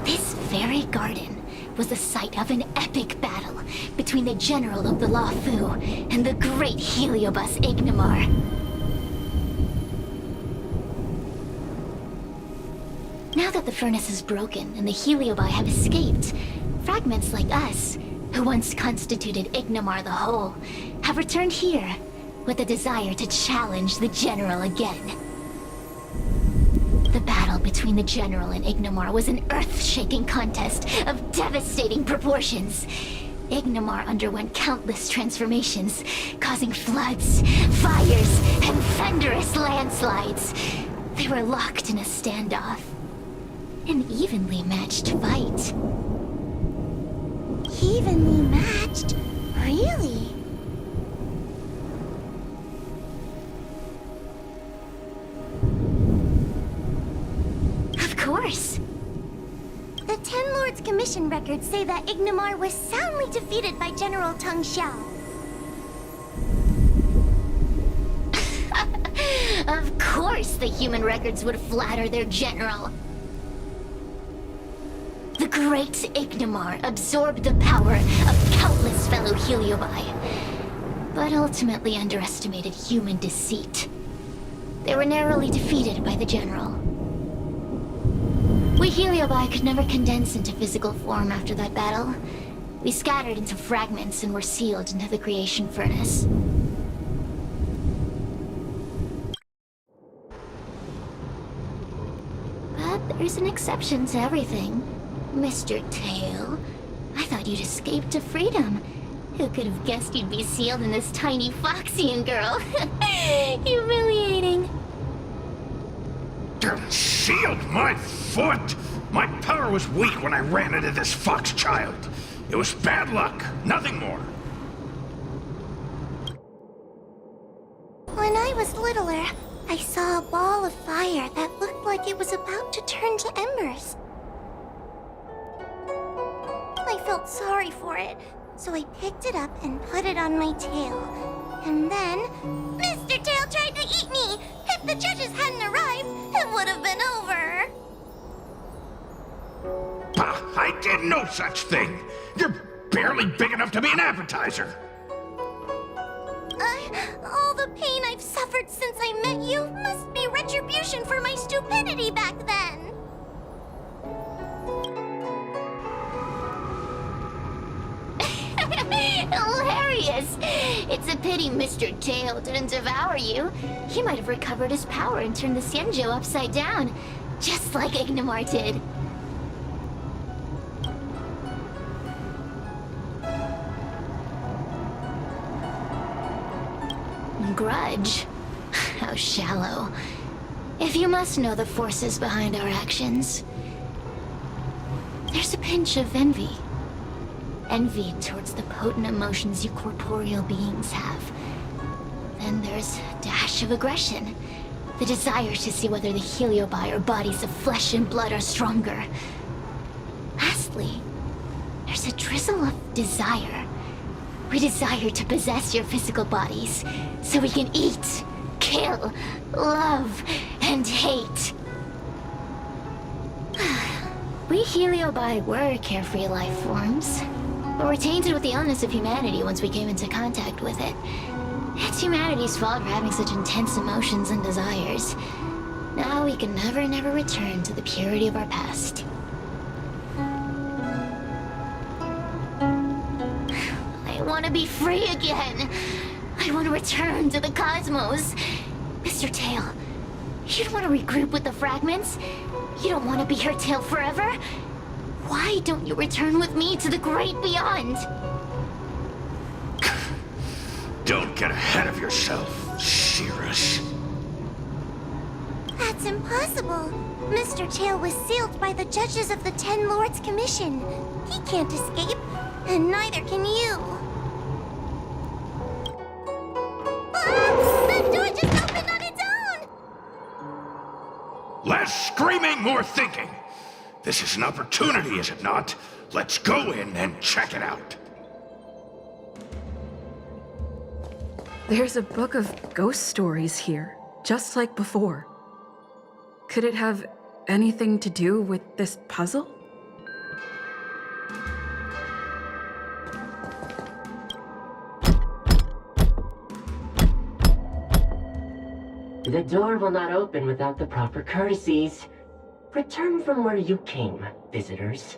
Speaker 10: this very garden was the site of an epic battle between the general of the Luofu and the great heliobus Ignimar. Now that the furnace is broken and the heliobi have escaped, fragments like us, who once constituted Ignimar the Whole, have returned here with the desire to challenge the general again. The battle between the general and Ignimar was an earth-shaking contest of devastating proportions. Ignimar underwent countless transformations, causing floods, fires, and thunderous landslides. They were locked in a standoff. An evenly matched fight. Evenly matched? Really? Of course. The Ten Lords Commission records say that Ignimar was soundly defeated by General Teng Xiao. Of course the human records would flatter their general. The great Ignimar absorbed the power of countless fellow heliobi, but ultimately underestimated human deceit. They were narrowly defeated by the general. We heliobi could never condense into physical form after that battle. We scattered into fragments and were sealed into the creation furnace. But there's an exception to everything. Mr. Tail, I thought you'd escaped to freedom. Who could have guessed you'd be sealed in this tiny Foxian girl? Humiliating.
Speaker 8: Sealed my foot? My power was weak when I ran into this fox child. It was bad luck, nothing more.
Speaker 2: When I was littler, I saw a ball of fire that looked like it was about to turn to embers. I felt sorry for it, so I picked it up and put it on my tail. And then, Mr. Tail tried to eat me! If the judges hadn't arrived, it would have been over!
Speaker 8: Bah, I did no such thing! You're barely big enough to be an appetizer!
Speaker 2: All the pain I've suffered since I met you must be retribution for my stupidity back then!
Speaker 10: Hilarious! It's a pity Mr. Tail didn't devour you. He might have recovered his power and turned the Xianzhou upside down, just like Ignamar did. Grudge? How shallow. If you must know the forces behind our actions, there's a pinch of envy. Envy towards the potent emotions you corporeal beings have. Then there's a dash of aggression. The desire to see whether the Heliobi or bodies of flesh and blood are stronger. Lastly, there's a drizzle of desire. We desire to possess your physical bodies, so we can eat, kill, love, and hate. We Heliobi were carefree life forms, but were tainted with the illness of humanity once we came into contact with it. It's humanity's fault for having such intense emotions and desires. Now we can never return to the purity of our past. I want to be free again. I want to return to the cosmos. Mr. Tail, you don't want to regroup with the fragments? You don't want to be her tail forever? Why don't you return with me to the great beyond?
Speaker 8: Don't get ahead of yourself, Cirrus.
Speaker 2: That's impossible. Mr. Tail was sealed by the judges of the Ten Lords Commission. He can't escape, and neither can you. Ah! The door just opened on its own!
Speaker 8: Less screaming, more thinking. This is an opportunity, is it not? Let's go in and check it out.
Speaker 5: There's a book of ghost stories here, just like before. Could it have anything to do with this puzzle?
Speaker 9: The door will not open without the proper courtesies. Return from where you came, visitors.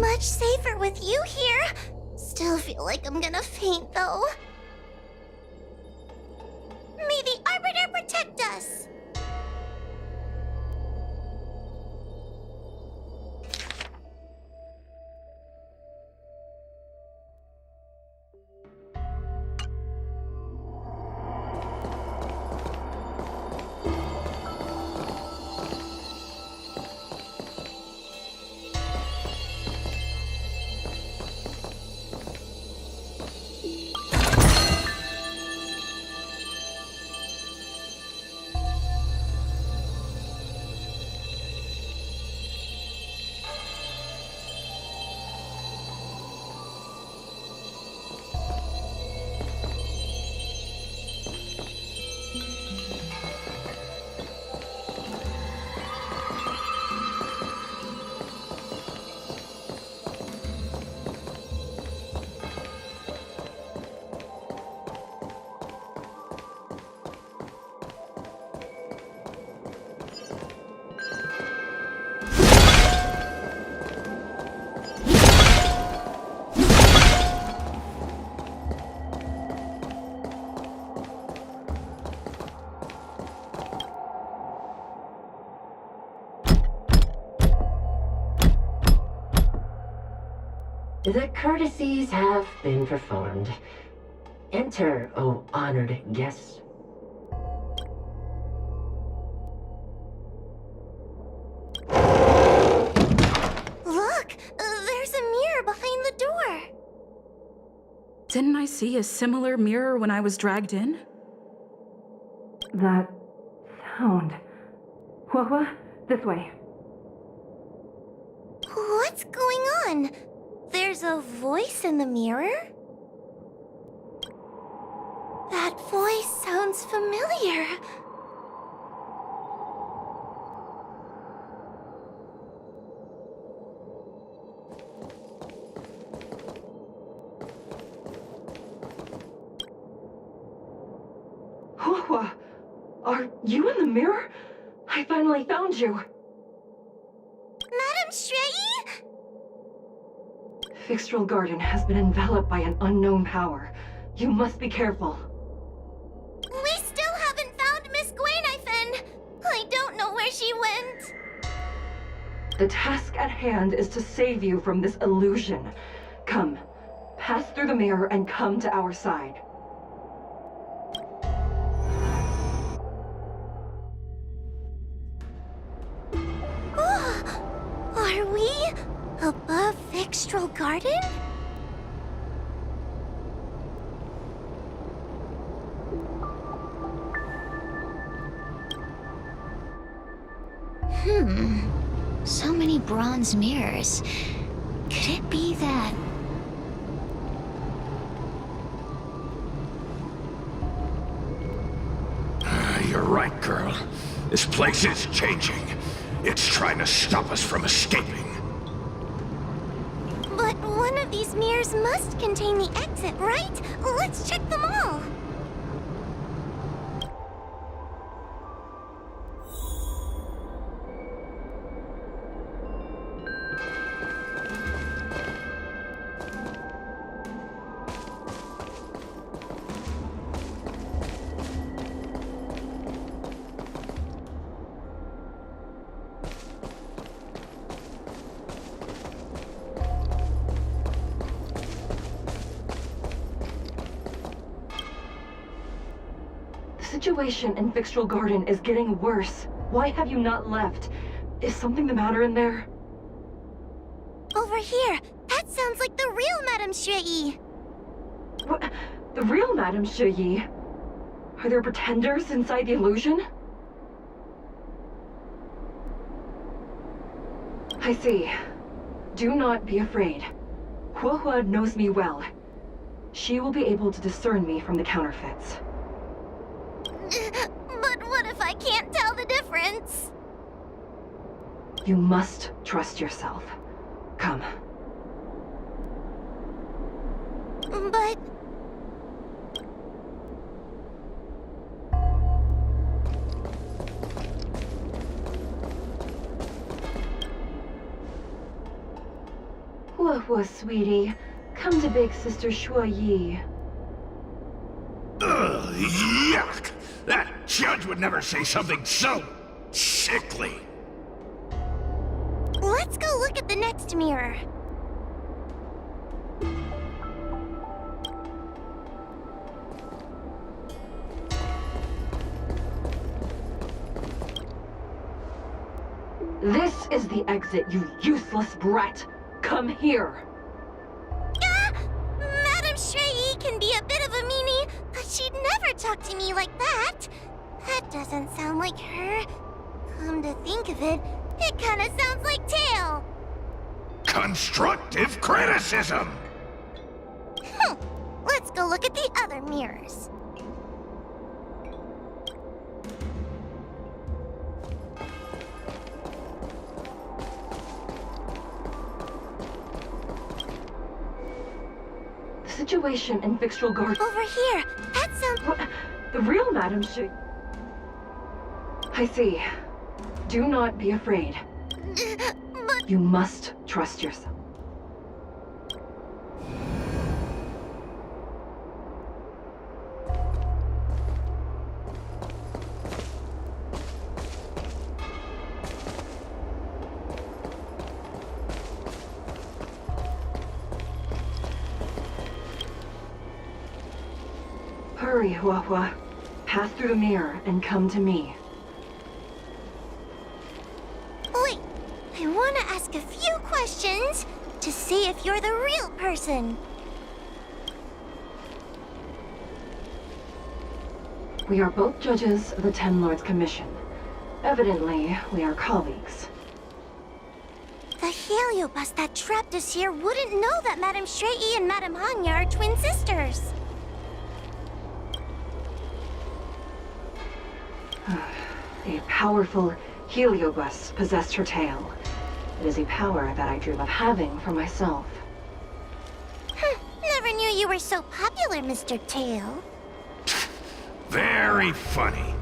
Speaker 10: Much safer with you here. Still feel like I'm gonna faint, though. May the Arbiter protect us!
Speaker 9: The courtesies have been performed. Enter, O honored guest.
Speaker 10: Look! There's a mirror behind the door!
Speaker 5: Didn't I see a similar mirror when I was dragged in? That sound. What? This way.
Speaker 10: What's going on? There's a voice in the mirror? That voice sounds familiar.
Speaker 7: Huahua, are you in the mirror? I finally found you.
Speaker 10: Madame Shrei?
Speaker 7: Fixtral Garden has been enveloped by an unknown power. You must be careful.
Speaker 10: We still haven't found Miss Gwainifin. I don't know where she went.
Speaker 7: The task at hand is to save you from this illusion. Come, pass through the mirror and come to our side.
Speaker 10: Are we above Fixtral Garden?
Speaker 2: So many bronze mirrors. Could it be that...
Speaker 8: You're right, girl. This place is changing. It's trying to stop us from escaping.
Speaker 10: But one of these mirrors must contain the exit, right? Let's check them all.
Speaker 7: The situation in Fixtral Garden is getting worse. Why have you not left? Is something the matter in there?
Speaker 10: Over here. That sounds like the real Madame Shrei.
Speaker 7: What? The real Madame Shrei? Are there pretenders inside the illusion? I see. Do not be afraid. Huahua knows me well. She will be able to discern me from the counterfeits.
Speaker 10: But what if I can't tell the difference?
Speaker 7: You must trust yourself. Come.
Speaker 10: But...
Speaker 11: Huahua, sweetie. Come to Big Sister Shuo Yi.
Speaker 8: Ugh, yuck! That judge would never say something so sickly.
Speaker 2: Let's go look at the next mirror.
Speaker 11: This is the exit, you useless brat! Come here!
Speaker 2: Madame Shrey can be a bit of a meanie, but she'd never talk to me like that. That doesn't sound like her. Come to think of it, it kinda sounds like Tail.
Speaker 8: Constructive criticism!
Speaker 2: Let's go look at the other mirrors.
Speaker 11: The situation in Fixtural Guard...
Speaker 2: Over here, that sounds...
Speaker 11: What? The real Madame Shrey... I see. Do not be afraid.
Speaker 2: But...
Speaker 11: You must trust yourself. Hurry, Huahua. Pass through the mirror and come to me.
Speaker 2: Wait, I want to ask a few questions to see if you're the real person.
Speaker 11: We are both judges of the Ten Lords Commission. Evidently, we are colleagues.
Speaker 2: The heliobus that trapped us here wouldn't know that Madame Shrey and Madame Hanya are twin sisters.
Speaker 11: A powerful heliobus possessed her tail. It is a power that I dream of having for myself.
Speaker 2: Never knew you were so popular, Mr. Tail.
Speaker 8: Very funny.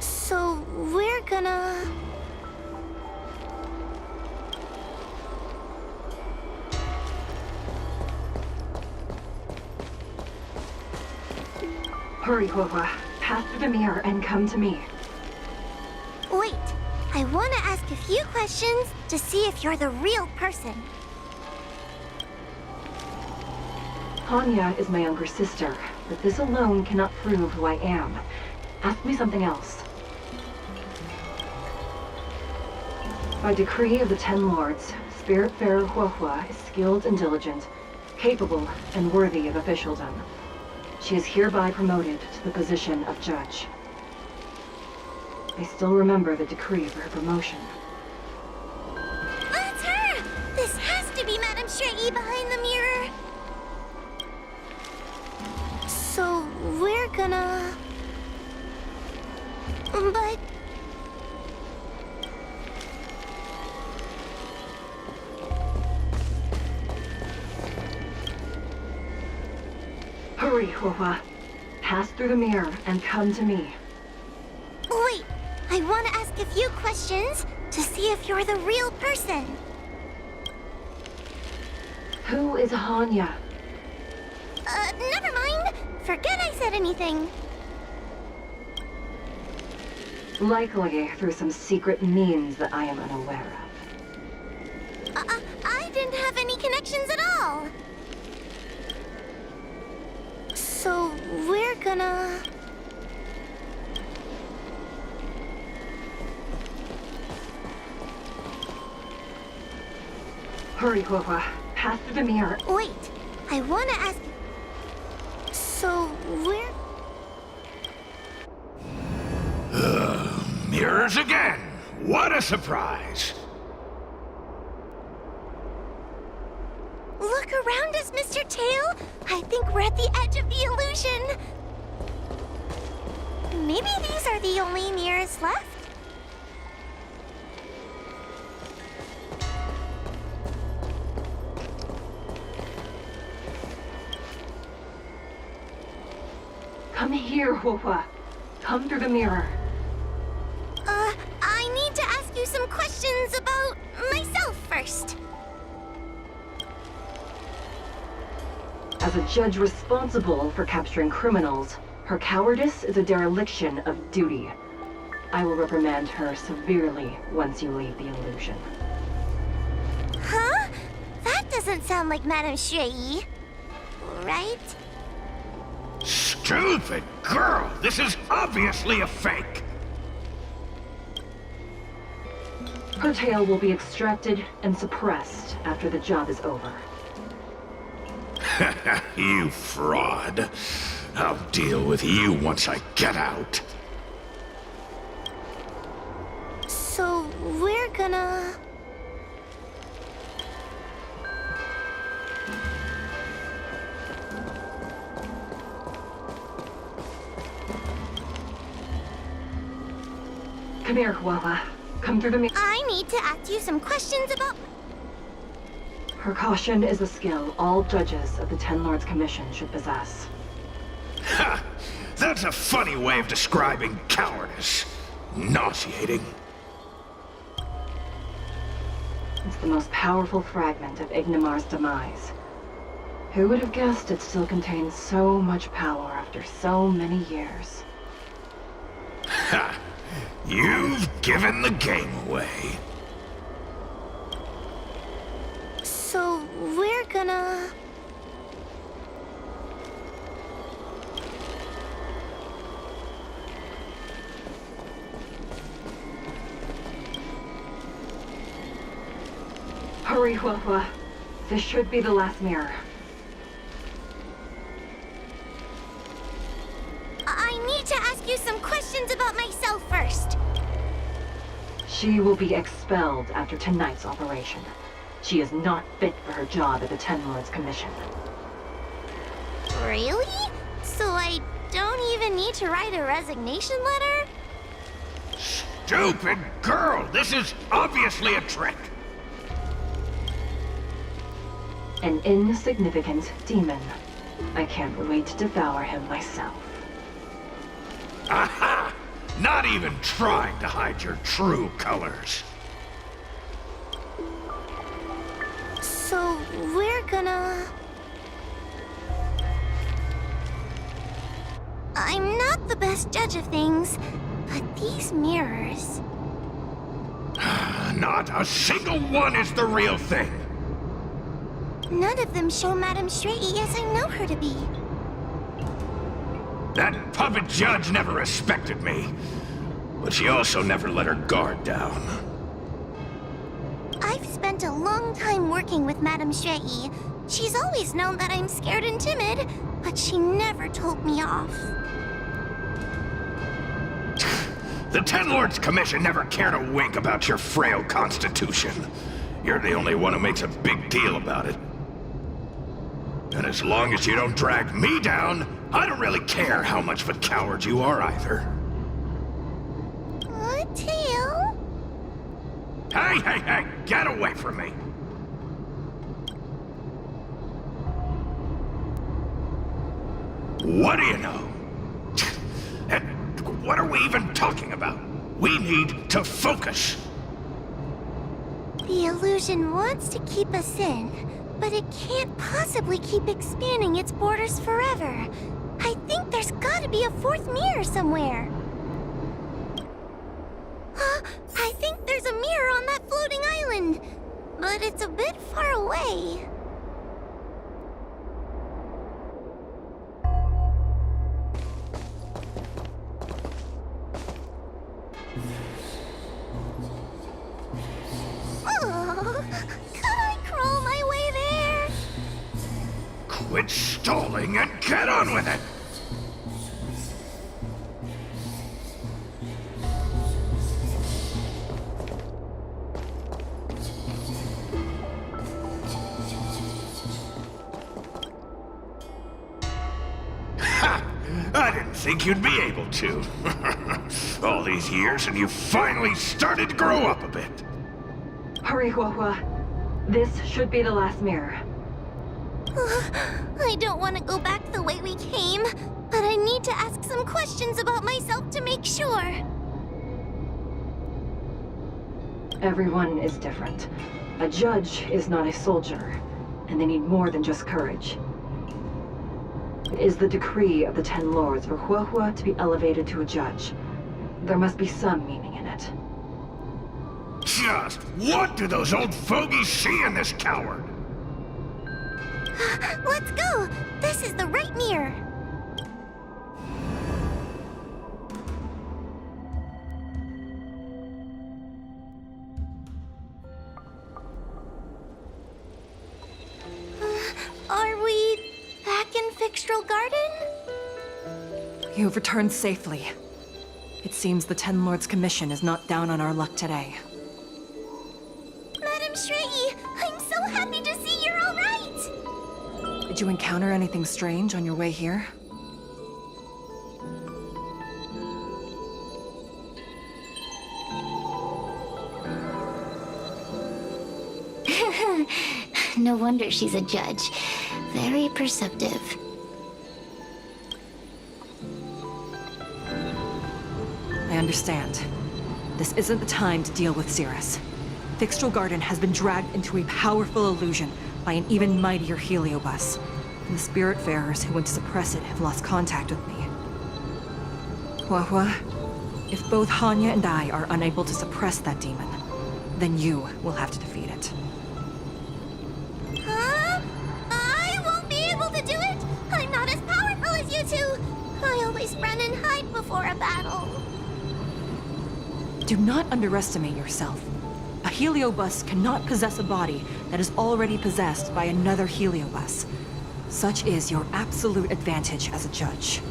Speaker 2: So, we're gonna...
Speaker 11: Hurry, Huahua. Pass through the mirror and come to me.
Speaker 2: Wait, I want to ask a few questions to see if you're the real person.
Speaker 11: Hanya is my younger sister, but this alone cannot prove who I am. Ask me something else. By decree of the Ten Lords, Spiritfarer Huahua is skilled and diligent, capable and worthy of officialdom. She is hereby promoted to the position of judge. I still remember the decree for her promotion.
Speaker 2: That's her! This has to be Madame Shrey behind the mirror. So, we're gonna... But...
Speaker 11: Hurry, Huahua. Pass through the mirror and come to me.
Speaker 2: Wait, I want to ask a few questions to see if you're the real person.
Speaker 11: Who is Hanya?
Speaker 2: Never mind. Forget I said anything.
Speaker 11: Likely through some secret means that I am unaware of.
Speaker 2: I didn't have any connections at all. So, we're gonna...
Speaker 11: Hurry, Huahua. Pass through the mirror.
Speaker 2: Wait, I want to ask... So, we're...
Speaker 8: Mirrors again! What a surprise!
Speaker 2: Look around us, Mr. Tail! I think we're at the edge of the illusion! Maybe these are the only mirrors left?
Speaker 11: Come here, Huahua. Come through the mirror.
Speaker 2: I need to ask you some questions about myself first.
Speaker 11: As a judge responsible for capturing criminals, her cowardice is a dereliction of duty. I will reprimand her severely once you leave the illusion.
Speaker 2: Huh? That doesn't sound like Madame Shui. Right?
Speaker 8: Stupid girl! This is obviously a fake!
Speaker 11: Her tail will be extracted and suppressed after the job is over.
Speaker 8: You fraud. I'll deal with you once I get out.
Speaker 2: So, we're gonna...
Speaker 11: Come here, Huala. Come through the mirror.
Speaker 2: I need to ask you some questions about...
Speaker 11: Her caution is a skill all judges of the Ten Lords Commission should possess.
Speaker 8: Ha! That's a funny way of describing cowardice. Nauseating.
Speaker 11: It's the most powerful fragment of Ignimar's demise. Who would have guessed it still contains so much power after so many years?
Speaker 8: Ha! You've given the game away.
Speaker 2: So, we're gonna...
Speaker 11: Hurry, Huala. This should be the last mirror.
Speaker 2: I need to ask you some questions about myself first.
Speaker 11: She will be expelled after tonight's operation. She is not fit for her job at the Ten Lords Commission.
Speaker 2: Really? So I don't even need to write a resignation letter?
Speaker 8: Stupid girl! This is obviously a trick!
Speaker 11: An insignificant demon. I can't wait to devour him myself.
Speaker 8: Aha! Not even trying to hide your true colors.
Speaker 2: So we're gonna... I'm not the best judge of things, but these mirrors...
Speaker 8: Not a single one is the real thing.
Speaker 2: None of them show Madame Shui as I know her to be.
Speaker 8: That puppet judge never respected me, but she also never let her guard down.
Speaker 2: I've spent a long time working with Madame Shui. She's always known that I'm scared and timid, but she never told me off.
Speaker 8: The Ten Lords Commission never cared a wink about your frail constitution. You're the only one who makes a big deal about it. And as long as you don't drag me down, I don't really care how much of a coward you are either.
Speaker 2: Tail?
Speaker 8: Hey, get away from me! What do you know? And what are we even talking about? We need to focus.
Speaker 2: The illusion wants to keep us in, but it can't possibly keep expanding its borders forever. I think there's gotta be a fourth mirror somewhere. I think there's a mirror on that floating island, but it's a bit far away. Oh, could I crawl my way there?
Speaker 8: Quit stalling and get on with it! I didn't think you'd be able to. All these years and you finally started to grow up a bit.
Speaker 11: Hurry, Huahua. This should be the last mirror.
Speaker 2: I don't want to go back the way we came, but I need to ask some questions about myself to make sure.
Speaker 11: Everyone is different. A judge is not a soldier, and they need more than just courage. It is the decree of the Ten Lords for Huohua to be elevated to a judge. There must be some meaning in it.
Speaker 8: Just what do those old fogies see in this coward?
Speaker 2: Let's go! This is the right mirror! Are we back in Fixtral Garden?
Speaker 7: You have returned safely. It seems the Ten Lords' Commission is not down on our luck today.
Speaker 2: Madam Shrey, I'm so happy to see you're all right!
Speaker 7: Did you encounter anything strange on your way here?
Speaker 10: No wonder she's a judge. Very perceptive.
Speaker 7: I understand. This isn't the time to deal with Cirrus. Fixtral Garden has been dragged into a powerful illusion by an even mightier heliobus. And the Spiritfarers who went to suppress it have lost contact with me. Huohua, if both Hanya and I are unable to suppress that demon, then you will have to defeat it.
Speaker 2: Huh? I won't be able to do it! I'm not as powerful as you two! I always run and hide before a battle.
Speaker 7: Do not underestimate yourself. A heliobus cannot possess a body that is already possessed by another heliobus. Such is your absolute advantage as a judge.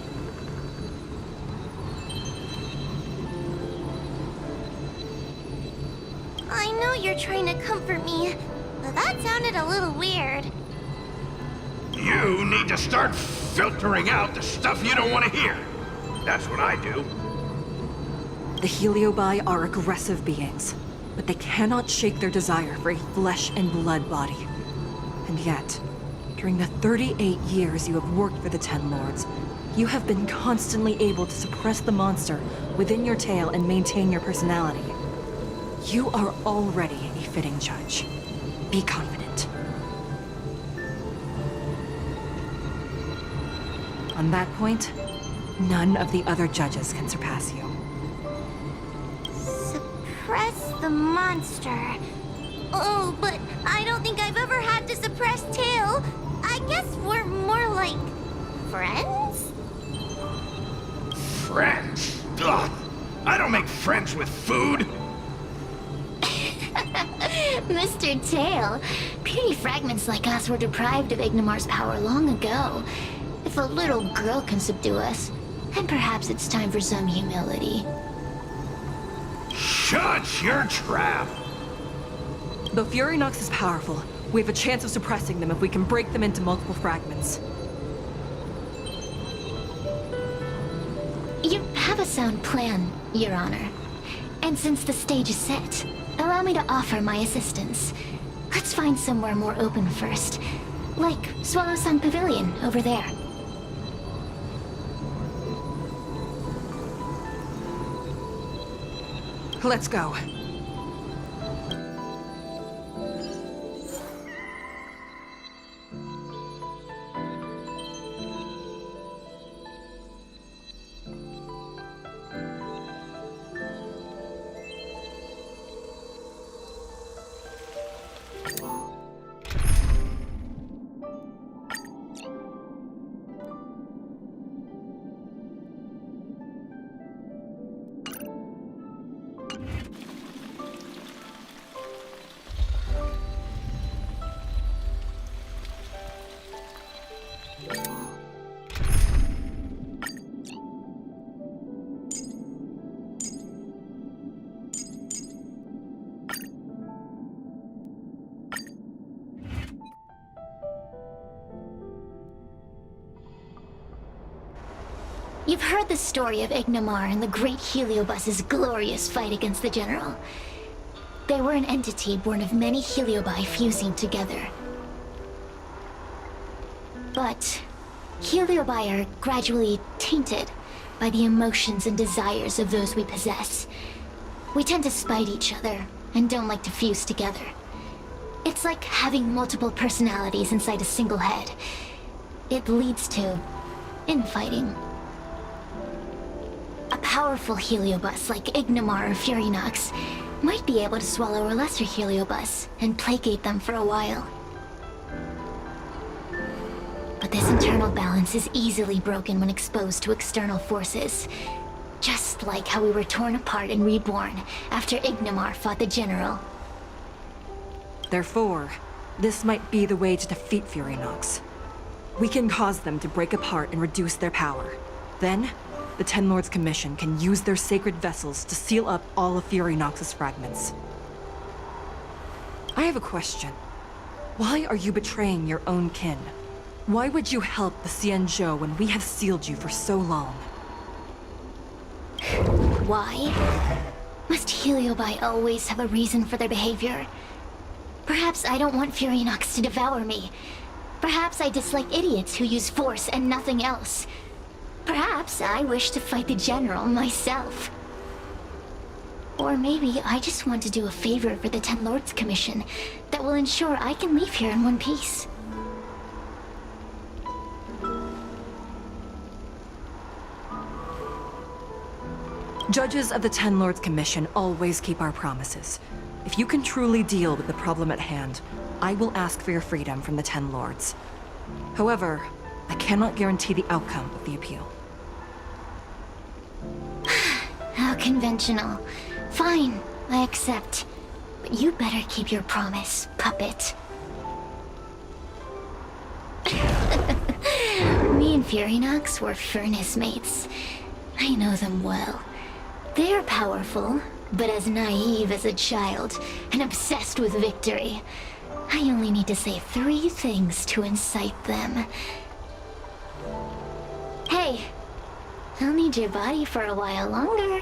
Speaker 2: I know you're trying to comfort me, but that sounded a little weird.
Speaker 8: You need to start filtering out the stuff you don't want to hear. That's what I do.
Speaker 7: The Heliobi are aggressive beings, but they cannot shake their desire for a flesh and blood body. And yet, during the 38 years you have worked for the Ten Lords, you have been constantly able to suppress the monster within your tail and maintain your personality. You are already a fitting judge. Be confident. On that point, none of the other judges can surpass you.
Speaker 2: Suppress the monster. Oh, but I don't think I've ever had to suppress Tail. I guess we're more like friends?
Speaker 8: Friends? Ugh. I don't make friends with food.
Speaker 10: Mr. Tail, puny fragments like us were deprived of Ignimar's power long ago. If a little girl can subdue us, then perhaps it's time for some humility.
Speaker 8: Shut your trap!
Speaker 7: Though Fury Nox is powerful, we have a chance of suppressing them if we can break them into multiple fragments.
Speaker 10: You have a sound plan, Your Honor. And since the stage is set, allow me to offer my assistance. Let's find somewhere more open first. Like Swallow Sun Pavilion over there.
Speaker 7: Let's go.
Speaker 10: You've heard the story of Ignimar and the great Heliobus's glorious fight against the General. They were an entity born of many Heliobi fusing together. But Heliobi are gradually tainted by the emotions and desires of those we possess. We tend to spite each other and don't like to fuse together. It's like having multiple personalities inside a single head. It leads to infighting. A powerful heliobus like Ignimar or Furinox might be able to swallow a lesser heliobus and placate them for a while. But this internal balance is easily broken when exposed to external forces. Just like how we were torn apart and reborn after Ignimar fought the General.
Speaker 7: Therefore, this might be the way to defeat Furinox. We can cause them to break apart and reduce their power. Then, the Ten Lords Commission can use their sacred vessels to seal up all of Furinox's fragments. I have a question. Why are you betraying your own kin? Why would you help the Xianzhou when we have sealed you for so long?
Speaker 10: Why? Must Heliobi always have a reason for their behavior? Perhaps I don't want Furinox to devour me. Perhaps I dislike idiots who use force and nothing else. Perhaps I wish to fight the General myself. Or maybe I just want to do a favor for the Ten Lords Commission that will ensure I can leave here in one piece.
Speaker 7: Judges of the Ten Lords Commission always keep our promises. If you can truly deal with the problem at hand, I will ask for your freedom from the Ten Lords. However, I cannot guarantee the outcome of the appeal.
Speaker 10: How conventional. Fine, I accept. But you better keep your promise, puppet. Me and Furinox were furnace mates. I know them well. They're powerful, but as naive as a child, and obsessed with victory. I only need to say 3 things to incite them. Hey, I'll need your body for a while longer.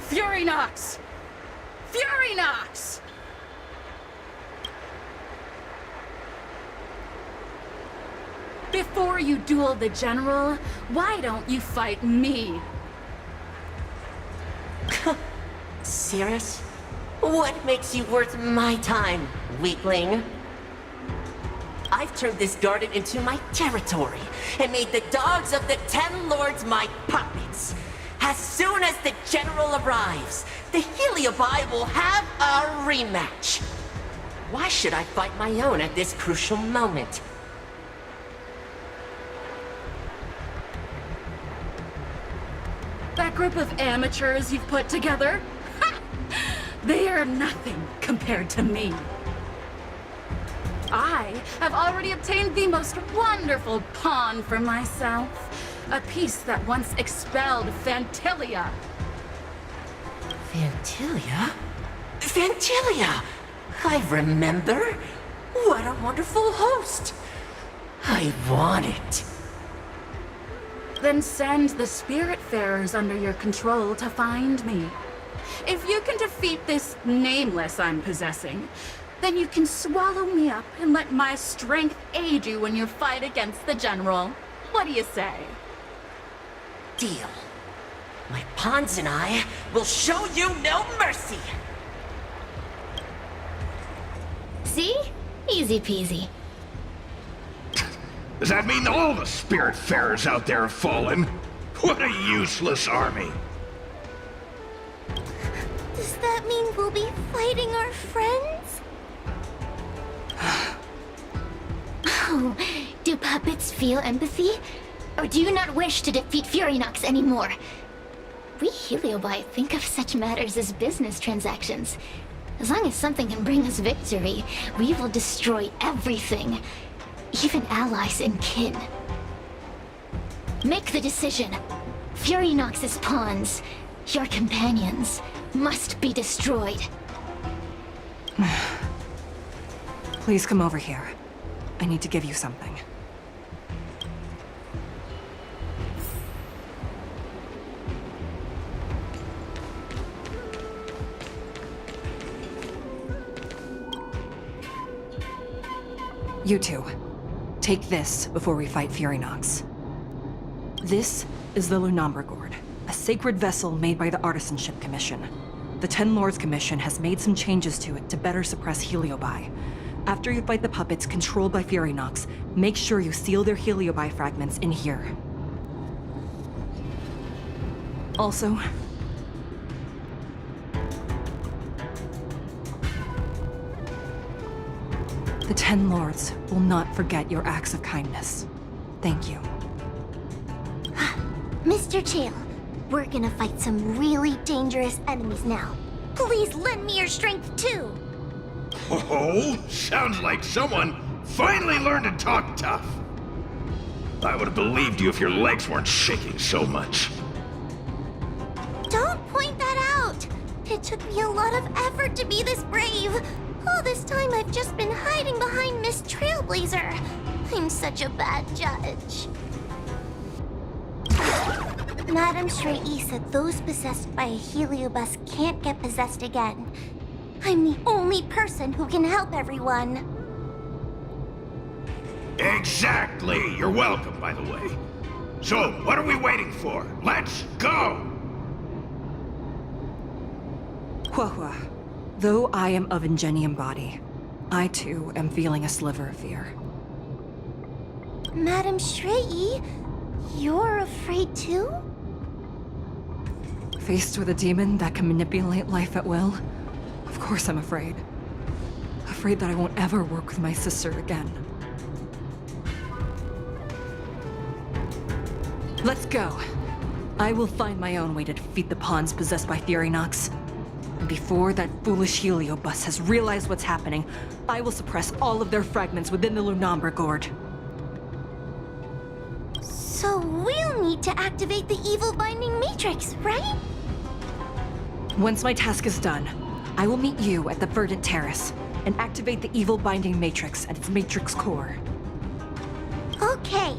Speaker 5: Furinox! Furinox! Before you duel the General, why don't you fight me?
Speaker 12: Serious? What makes you worth my time, weakling? I've turned this garden into my territory and made the dogs of the Ten Lords my puppets. As soon as the General arrives, the Heliobi will have a rematch. Why should I fight my own at this crucial moment?
Speaker 5: That group of amateurs you've put together? Ha! They are nothing compared to me. I have already obtained the most wonderful pawn for myself. A piece that once expelled Fantilia.
Speaker 12: Fantilia? Fantilia! I remember. What a wonderful host. I want it.
Speaker 5: Then send the Spiritfarers under your control to find me. If you can defeat this nameless I'm possessing, then you can swallow me up and let my strength aid you in your fight against the General. What do you say?
Speaker 12: Deal. My pawns and I will show you no mercy.
Speaker 10: See? Easy peasy.
Speaker 8: Does that mean all the spiritfarers out there have fallen? What a useless army!
Speaker 2: Does that mean we'll be fighting our friends? Oh, do puppets feel empathy? Or do you not wish to defeat Furynox anymore? We Heliobi think of such matters as business transactions. As long as something can bring us victory, we will destroy everything. Even allies and kin. Make the decision. Furynox's pawns, your companions, must be destroyed.
Speaker 7: Please come over here. I need to give you something. You two, take this before we fight Furynox. This is the Lunambra Gourd, a sacred vessel made by the Artisanship Commission. The Ten Lords Commission has made some changes to it to better suppress Heliobi. After you fight the puppets controlled by Furynox, make sure you seal their Heliobi fragments in here. Also, the Ten Lords will not forget your acts of kindness. Thank you.
Speaker 2: Mr. Chael, we're gonna fight some really dangerous enemies now. Please lend me your strength too.
Speaker 8: Oh, sounds like someone finally learned to talk tough. I would have believed you if your legs weren't shaking so much.
Speaker 2: Don't point that out! It took me a lot of effort to be this brave. All this time I've just been hiding behind Miss Trailblazer. I'm such a bad judge. Madame Shrey said those possessed by a Heliobus can't get possessed again. I'm the only person who can help everyone.
Speaker 8: Exactly! You're welcome, by the way. So, what are we waiting for? Let's go!
Speaker 7: Huahua, though I am of Ingenium body, I too am feeling a sliver of fear.
Speaker 2: Madame Shrey, you're afraid too?
Speaker 7: Faced with a demon that can manipulate life at will, of course I'm afraid. Afraid that I won't ever work with my sister again. Let's go. I will find my own way to defeat the pawns possessed by Furynox. And before that foolish Heliobus has realized what's happening, I will suppress all of their fragments within the Lunambra Gourd.
Speaker 2: So we'll need to activate the evil binding matrix, right?
Speaker 7: Once my task is done, I will meet you at the Verdant Terrace and activate the evil binding matrix at its matrix core.
Speaker 2: Okay.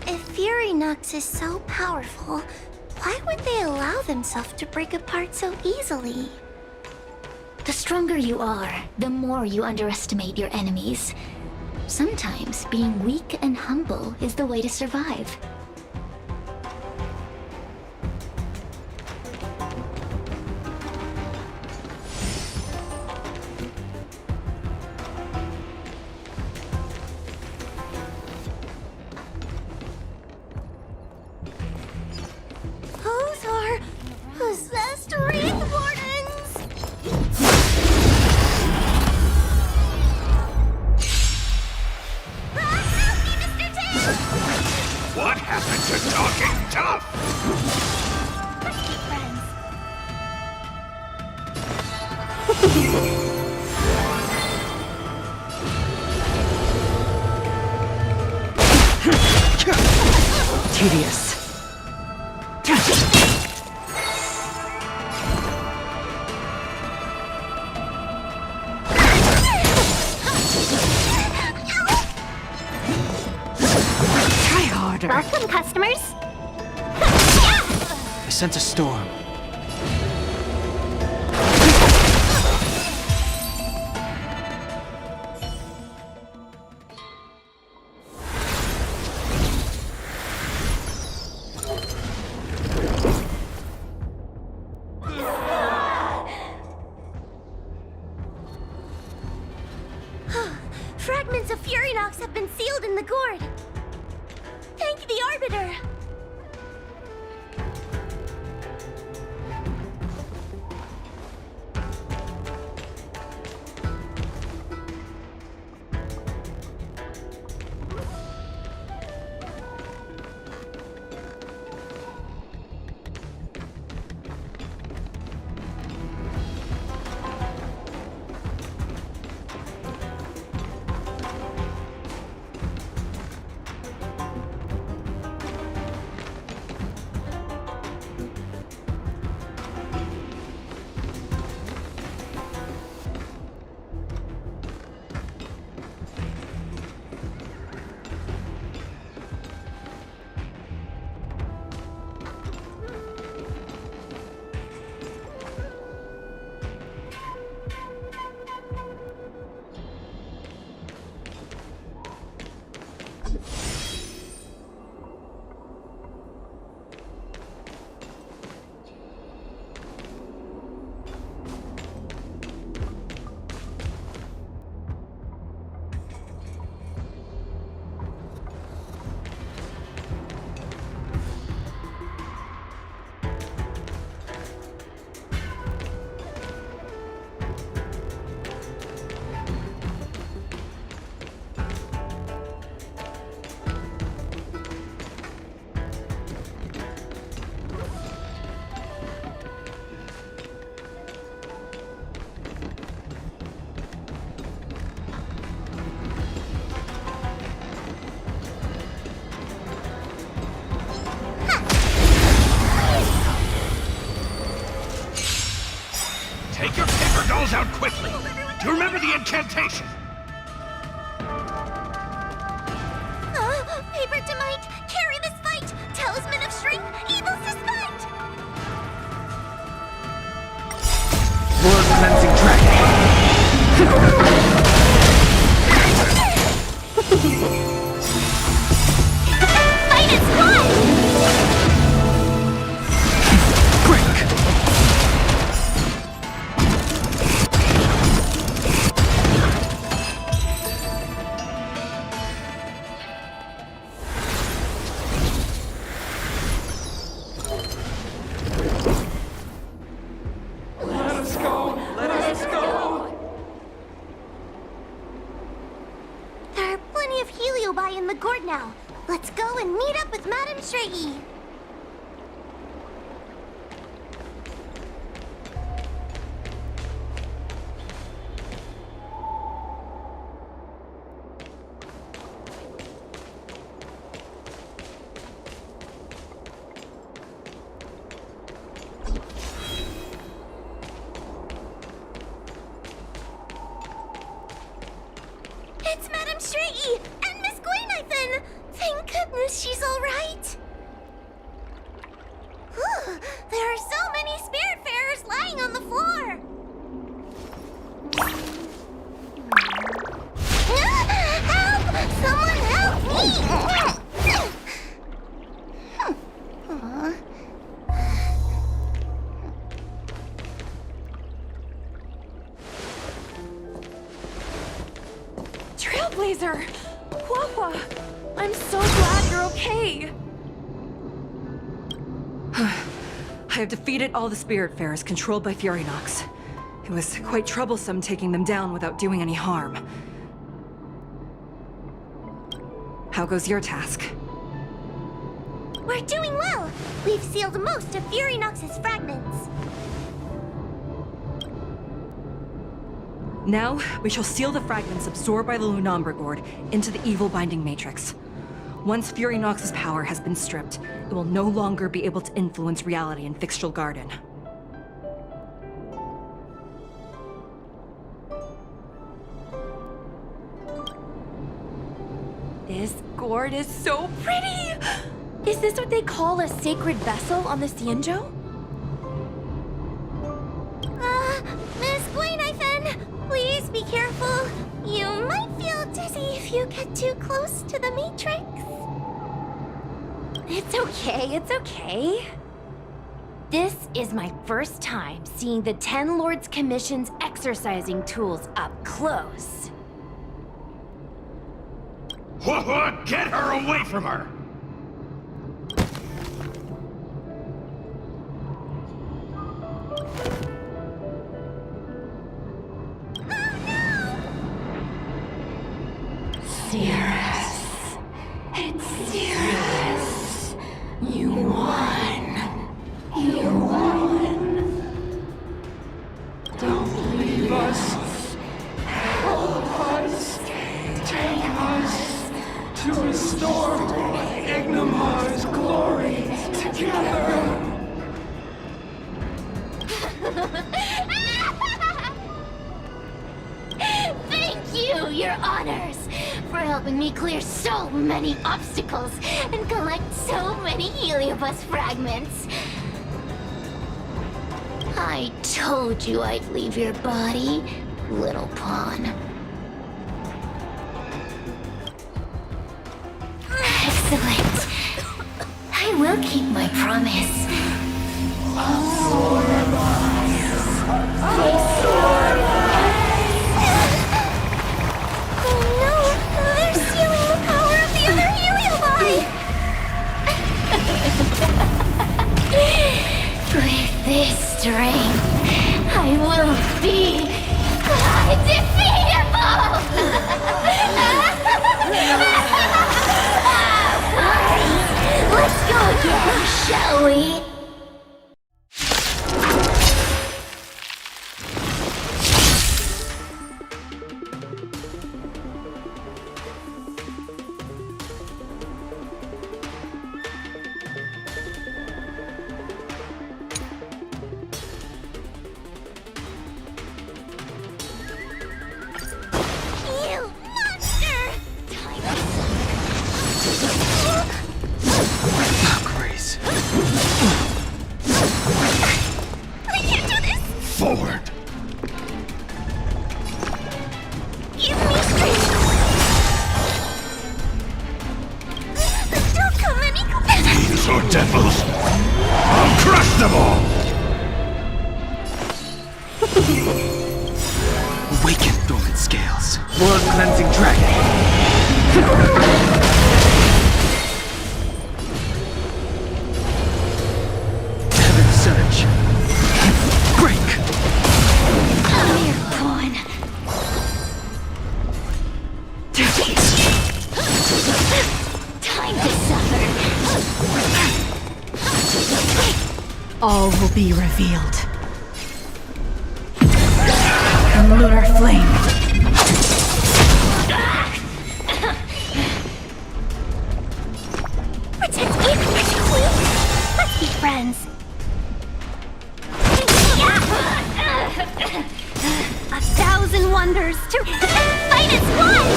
Speaker 2: If Furynox is so powerful, why would they allow themselves to break apart so easily?
Speaker 10: The stronger you are, the more you underestimate your enemies. Sometimes being weak and humble is the way to survive.
Speaker 2: Those are possessed Wraith Wardens!
Speaker 8: What happened to talking tough?
Speaker 5: Tedious. Try harder.
Speaker 10: Welcome, customers.
Speaker 13: I sense a storm.
Speaker 10: Fragments of Furinox have been sealed in the gourd. Thank the Arbiter.
Speaker 8: Take your paper dolls out quickly! Do you remember the incantation?
Speaker 10: Paper to might, carry this fight! Talisman of strength, evil despite!
Speaker 13: Lord Cleansing
Speaker 10: Fight is won! In the gourd now. Let's go and meet up with Madame Shrey. It's Madame Shrey! Thank goodness she's all right. Whew, there are so many spiritfarers lying on the floor. Help! Someone help me!
Speaker 5: Trailblazer! Wawa! I'm so glad you're okay! I have defeated all the Spiritfarers controlled by Furinox. It was quite troublesome taking them down without doing any harm. How goes your task?
Speaker 2: We're doing well. We've sealed most of Furynox's fragments.
Speaker 7: Now, we shall seal the fragments absorbed by the Lunombre Gourd into the evil binding matrix. Once Furynox's power has been stripped, it will no longer be able to influence reality in Fixtral Garden.
Speaker 1: This gourd is so pretty! Is this what they call a sacred vessel on the Xianzhou?
Speaker 2: Miss Guinevere, please be careful. You might feel dizzy if you get too close to the Matrix.
Speaker 1: It's okay, it's okay. This is my first time seeing the Ten Lords Commission's exercising tools up close.
Speaker 8: What? Get her away from her!
Speaker 2: Cirrus. It's Cirrus. You won. You won.
Speaker 13: Don't leave us. Help us. Take us to restore Ignimar's glory together.
Speaker 10: Thank you, your honors, for helping me clear so many obstacles and collect so many Heliobus fragments. I told you I'd leave your body, little pawn. Excellent. I will keep my promise.
Speaker 2: Oh no! They're stealing the power of the other Heliobi!
Speaker 10: With this strength, I will be undefeatable! Let's go again, shall we?
Speaker 2: You monster!
Speaker 13: Grace.
Speaker 2: I can't do this!
Speaker 8: Forward!
Speaker 2: Give me strength! Don't come any closer!
Speaker 8: Fiends or devils! I'll crush them all!
Speaker 13: Awaken dormant scales. World cleansing dragon. Heaven surge. Break.
Speaker 10: Come here, pawn. Time to suffer.
Speaker 3: All will be revealed. Lunar flame.
Speaker 2: Protect me, please! Let's be friends! 1,000 wonders to fight as one!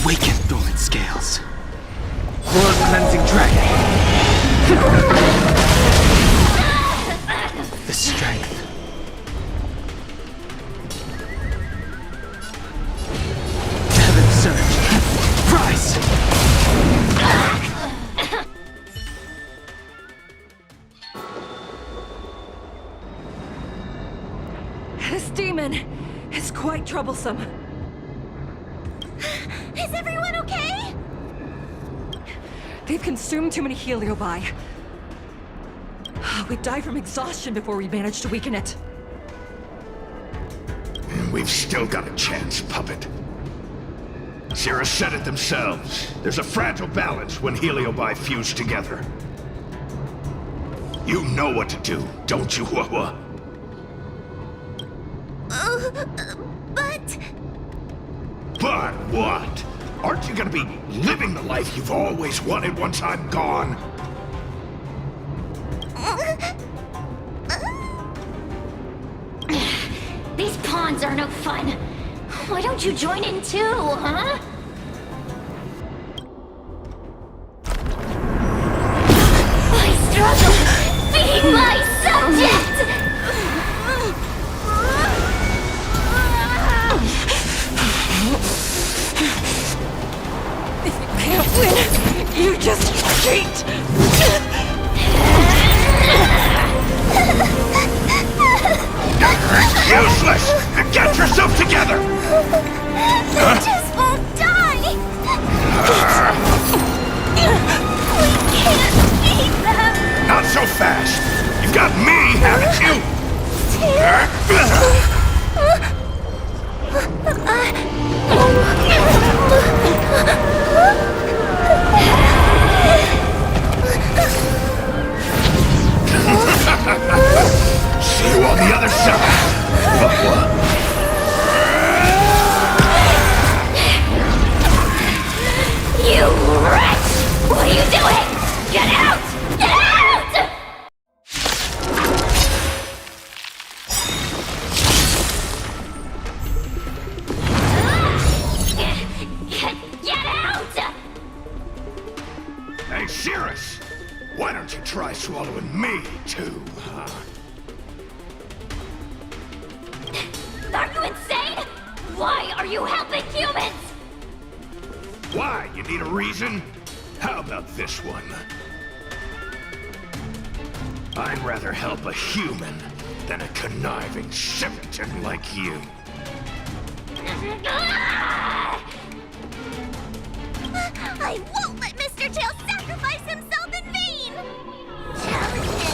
Speaker 13: Awaken dormant scales. World cleansing dragon. The strength. Heaven surge. Rise.
Speaker 7: This demon is quite troublesome.
Speaker 2: Is everyone okay?
Speaker 7: They've consumed too many Heliobi. We'd die from exhaustion before we manage to weaken it.
Speaker 8: We've still got a chance, puppet. Sierra said it themselves. There's a fragile balance when Heliobi fuse together. You know what to do, don't you, Wawa?
Speaker 2: But...
Speaker 8: But what? Aren't you gonna be living the life you've always wanted once I'm gone?
Speaker 10: These pawns are no fun. Why don't you join in too, huh? I struggle being my subject!
Speaker 5: If you can't win, you just cheat!
Speaker 8: Useless! Get yourself together!
Speaker 2: They just won't die! We can't beat them!
Speaker 8: Not so fast! You've got me, haven't you? See you on the other side!
Speaker 2: You wretch! What are you doing? Get out! Get out! Get out!
Speaker 8: Hey, Cirrus! Why don't you try swallowing me, too, huh?
Speaker 2: Are you insane? Why are you helping humans?
Speaker 8: Why? You need a reason? How about this one? I'd rather help a human than a conniving simpleton like you.
Speaker 2: I won't let Mr. Tail sacrifice himself in vain! Challenges!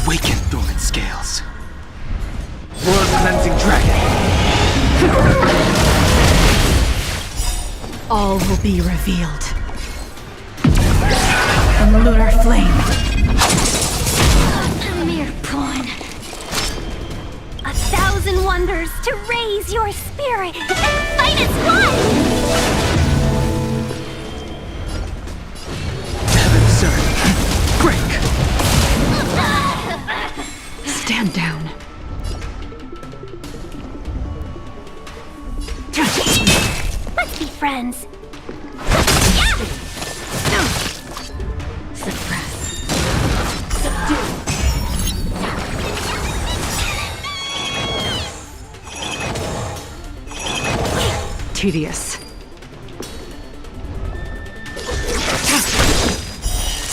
Speaker 13: Awaken, dormant scales. World cleansing dragon.
Speaker 5: All will be revealed. In the lunar flame.
Speaker 10: A mere pawn. 1,000 wonders to raise your spirit and fight as one!
Speaker 13: Heaven, sir. Break.
Speaker 5: Stand down.
Speaker 10: Let's be friends.
Speaker 5: Suppress. Subdue. Tedious.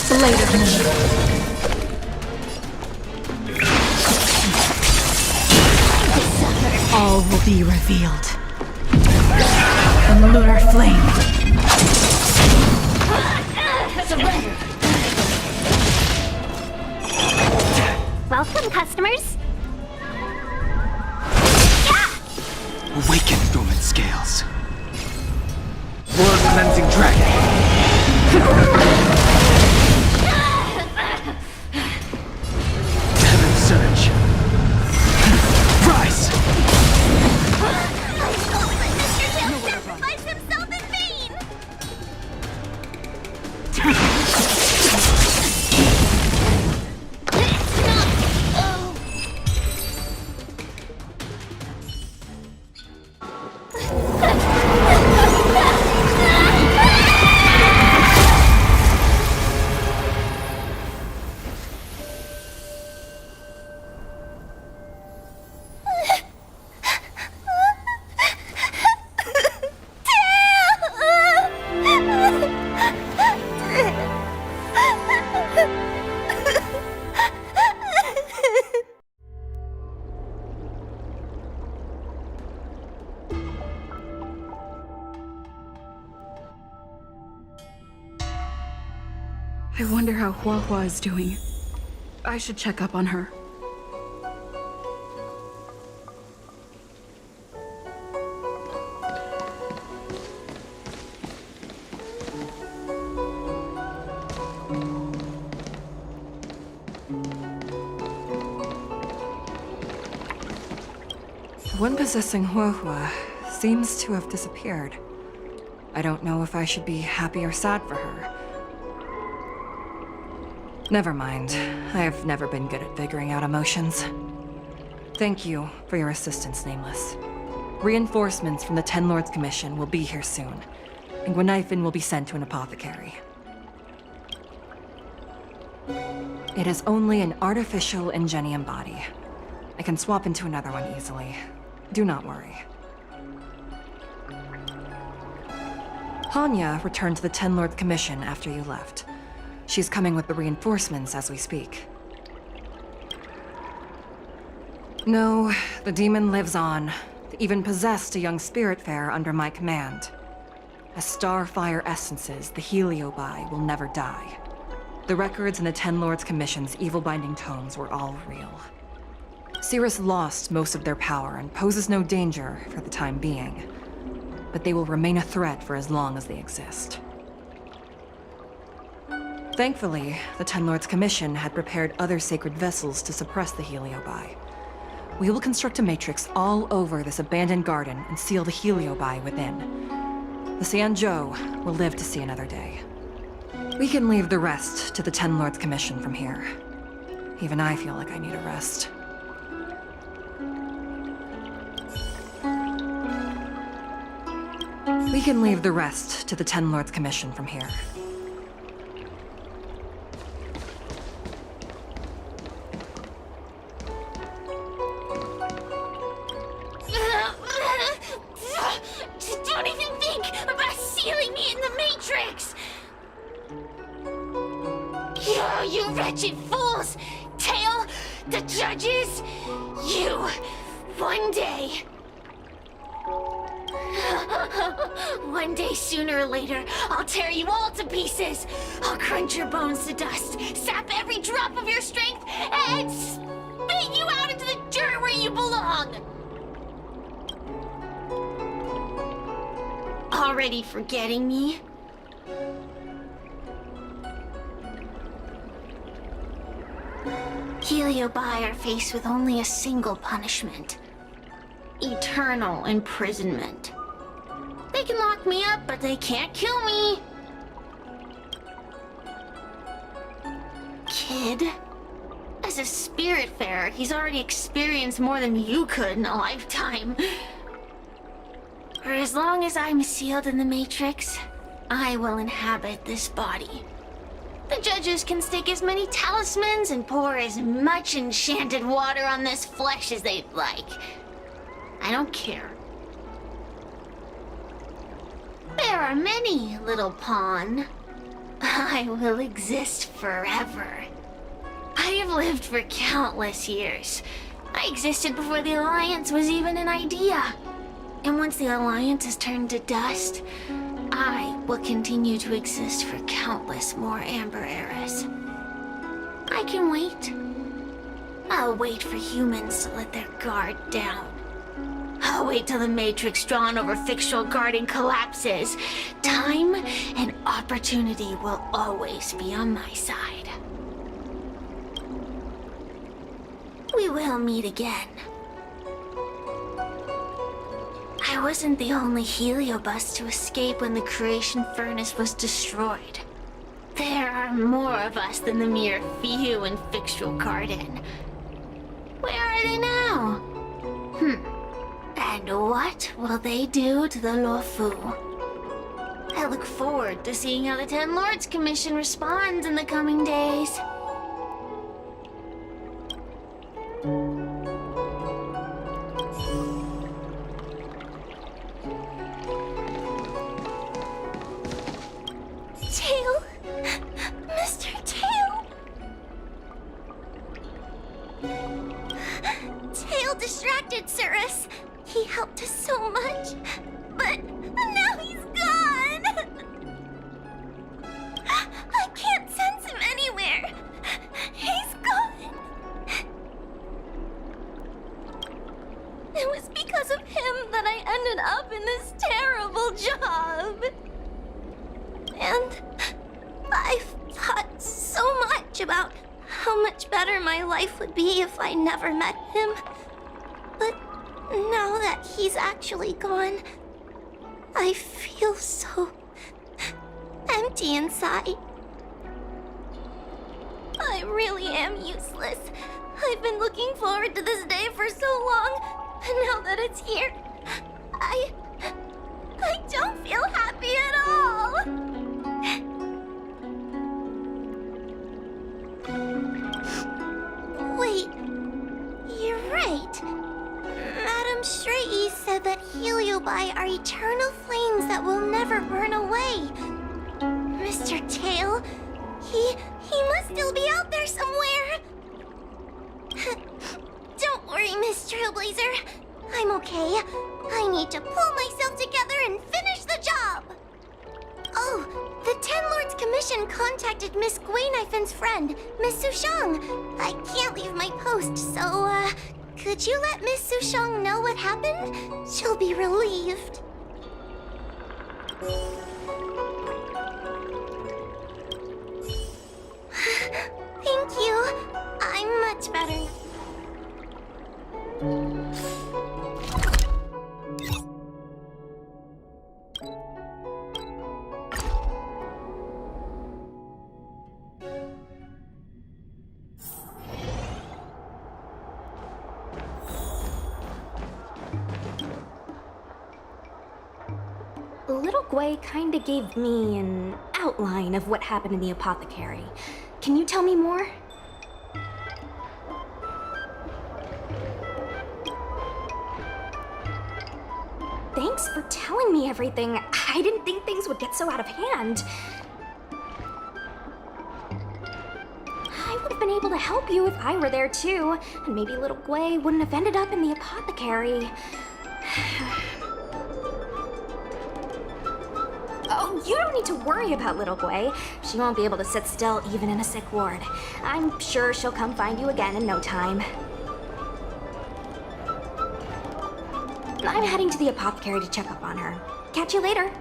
Speaker 5: Blade of me. All will be revealed. In the lunar flame.
Speaker 10: Surrender. Welcome, customers.
Speaker 13: Awaken, dormant scales. World cleansing dragon. Heaven surge. Rise.
Speaker 2: Sacrifice himself in vain!
Speaker 5: I wonder how Huahua is doing. I should check up on her.
Speaker 7: The one possessing Huahua seems to have disappeared. I don't know if I should be happy or sad for her. Never mind. I have never been good at figuring out emotions. Thank you for your assistance, Nameless. Reinforcements from the Ten Lords Commission will be here soon, and Gwenifin will be sent to an apothecary. It is only an artificial Ingenium body. I can swap into another one easily. Do not worry. Hanya returned to the Ten Lords Commission after you left. She's coming with the reinforcements as we speak. No, the demon lives on. They even possessed a young spiritfarer under my command. As starfire essences, the Heliobi will never die. The records in the Ten Lords Commission's evil-binding tomes were all real. Cirrus lost most of their power and poses no danger for the time being. But they will remain a threat for as long as they exist. Thankfully, the Ten Lords Commission had prepared other sacred vessels to suppress the Heliobi. We will construct a matrix all over this abandoned garden and seal the Heliobi within. The Xianzhou will live to see another day. We can leave the rest to the Ten Lords Commission from here. Even I feel like I need a rest. We can leave the rest to the Ten Lords Commission from here.
Speaker 10: Don't even think about sealing me in the Matrix! You wretched fools! Tail, the judges, you, one day... One day, sooner or later, I'll tear you all to pieces. I'll crunch your bones to dust, sap every drop of your strength, and spit you out into the dirt where you belong. Already forgetting me? Heliobi are faced with only a single punishment. Eternal imprisonment. They can lock me up, but they can't kill me. Kid? As a spiritfarer, he's already experienced more than you could in a lifetime. For as long as I'm sealed in the Matrix, I will inhabit this body. The judges can stake as many talismans and pour as much enchanted water on this flesh as they'd like. I don't care. There are many, little pawn. I will exist forever. I have lived for countless years. I existed before the Alliance was even an idea. And once the Alliance is turned to dust, I will continue to exist for countless more Amber eras. I can wait. I'll wait for humans to let their guard down. I'll wait till the Matrix drawn over Fictional Garden collapses. Time and opportunity will always be on my side. We will meet again. I wasn't the only Heliobus to escape when the creation furnace was destroyed. There are more of us than the mere few in Fictional Garden. Where are they now? And what will they do to the Luofu? I look forward to seeing how the Ten Lords Commission responds in the coming days. Tail! Mr. Tail! Tail distracted Cirrus. He helped us so much, but now he's gone! I can't sense
Speaker 2: up in this terrible job. And I've thought so much about how much better my life would be if I never met him. But now that he's actually gone, I feel so empty inside. I really am useless. I've been looking forward to this day for so long, and now that it's here, I don't feel happy at all. Wait, you're right. Madame Shrey said that Heliobi are eternal flames that will never burn away. Mr. Tail, he must still be out there somewhere. Don't worry, Miss Trailblazer. I'm okay. I need to pull myself together and finish the job. Oh, the Ten Lords Commission contacted Miss Guinaifin's friend, Miss Sushang. I can't leave my post, so, could you let Miss Sushang know what happened? She'll be relieved. Thank you. I'm much better.
Speaker 14: Little Gwei kinda gave me an outline of what happened in the apothecary. Can you tell me more? Thanks for telling me everything. I didn't think things would get so out of hand. I would have been able to help you if I were there too, and maybe little Gwei wouldn't have ended up in the apothecary. Oh, you don't need to worry about little Gwei. She won't be able to sit still even in a sick ward. I'm sure she'll come find you again in no time. I'm heading to the apothecary to check up on her. Catch you later.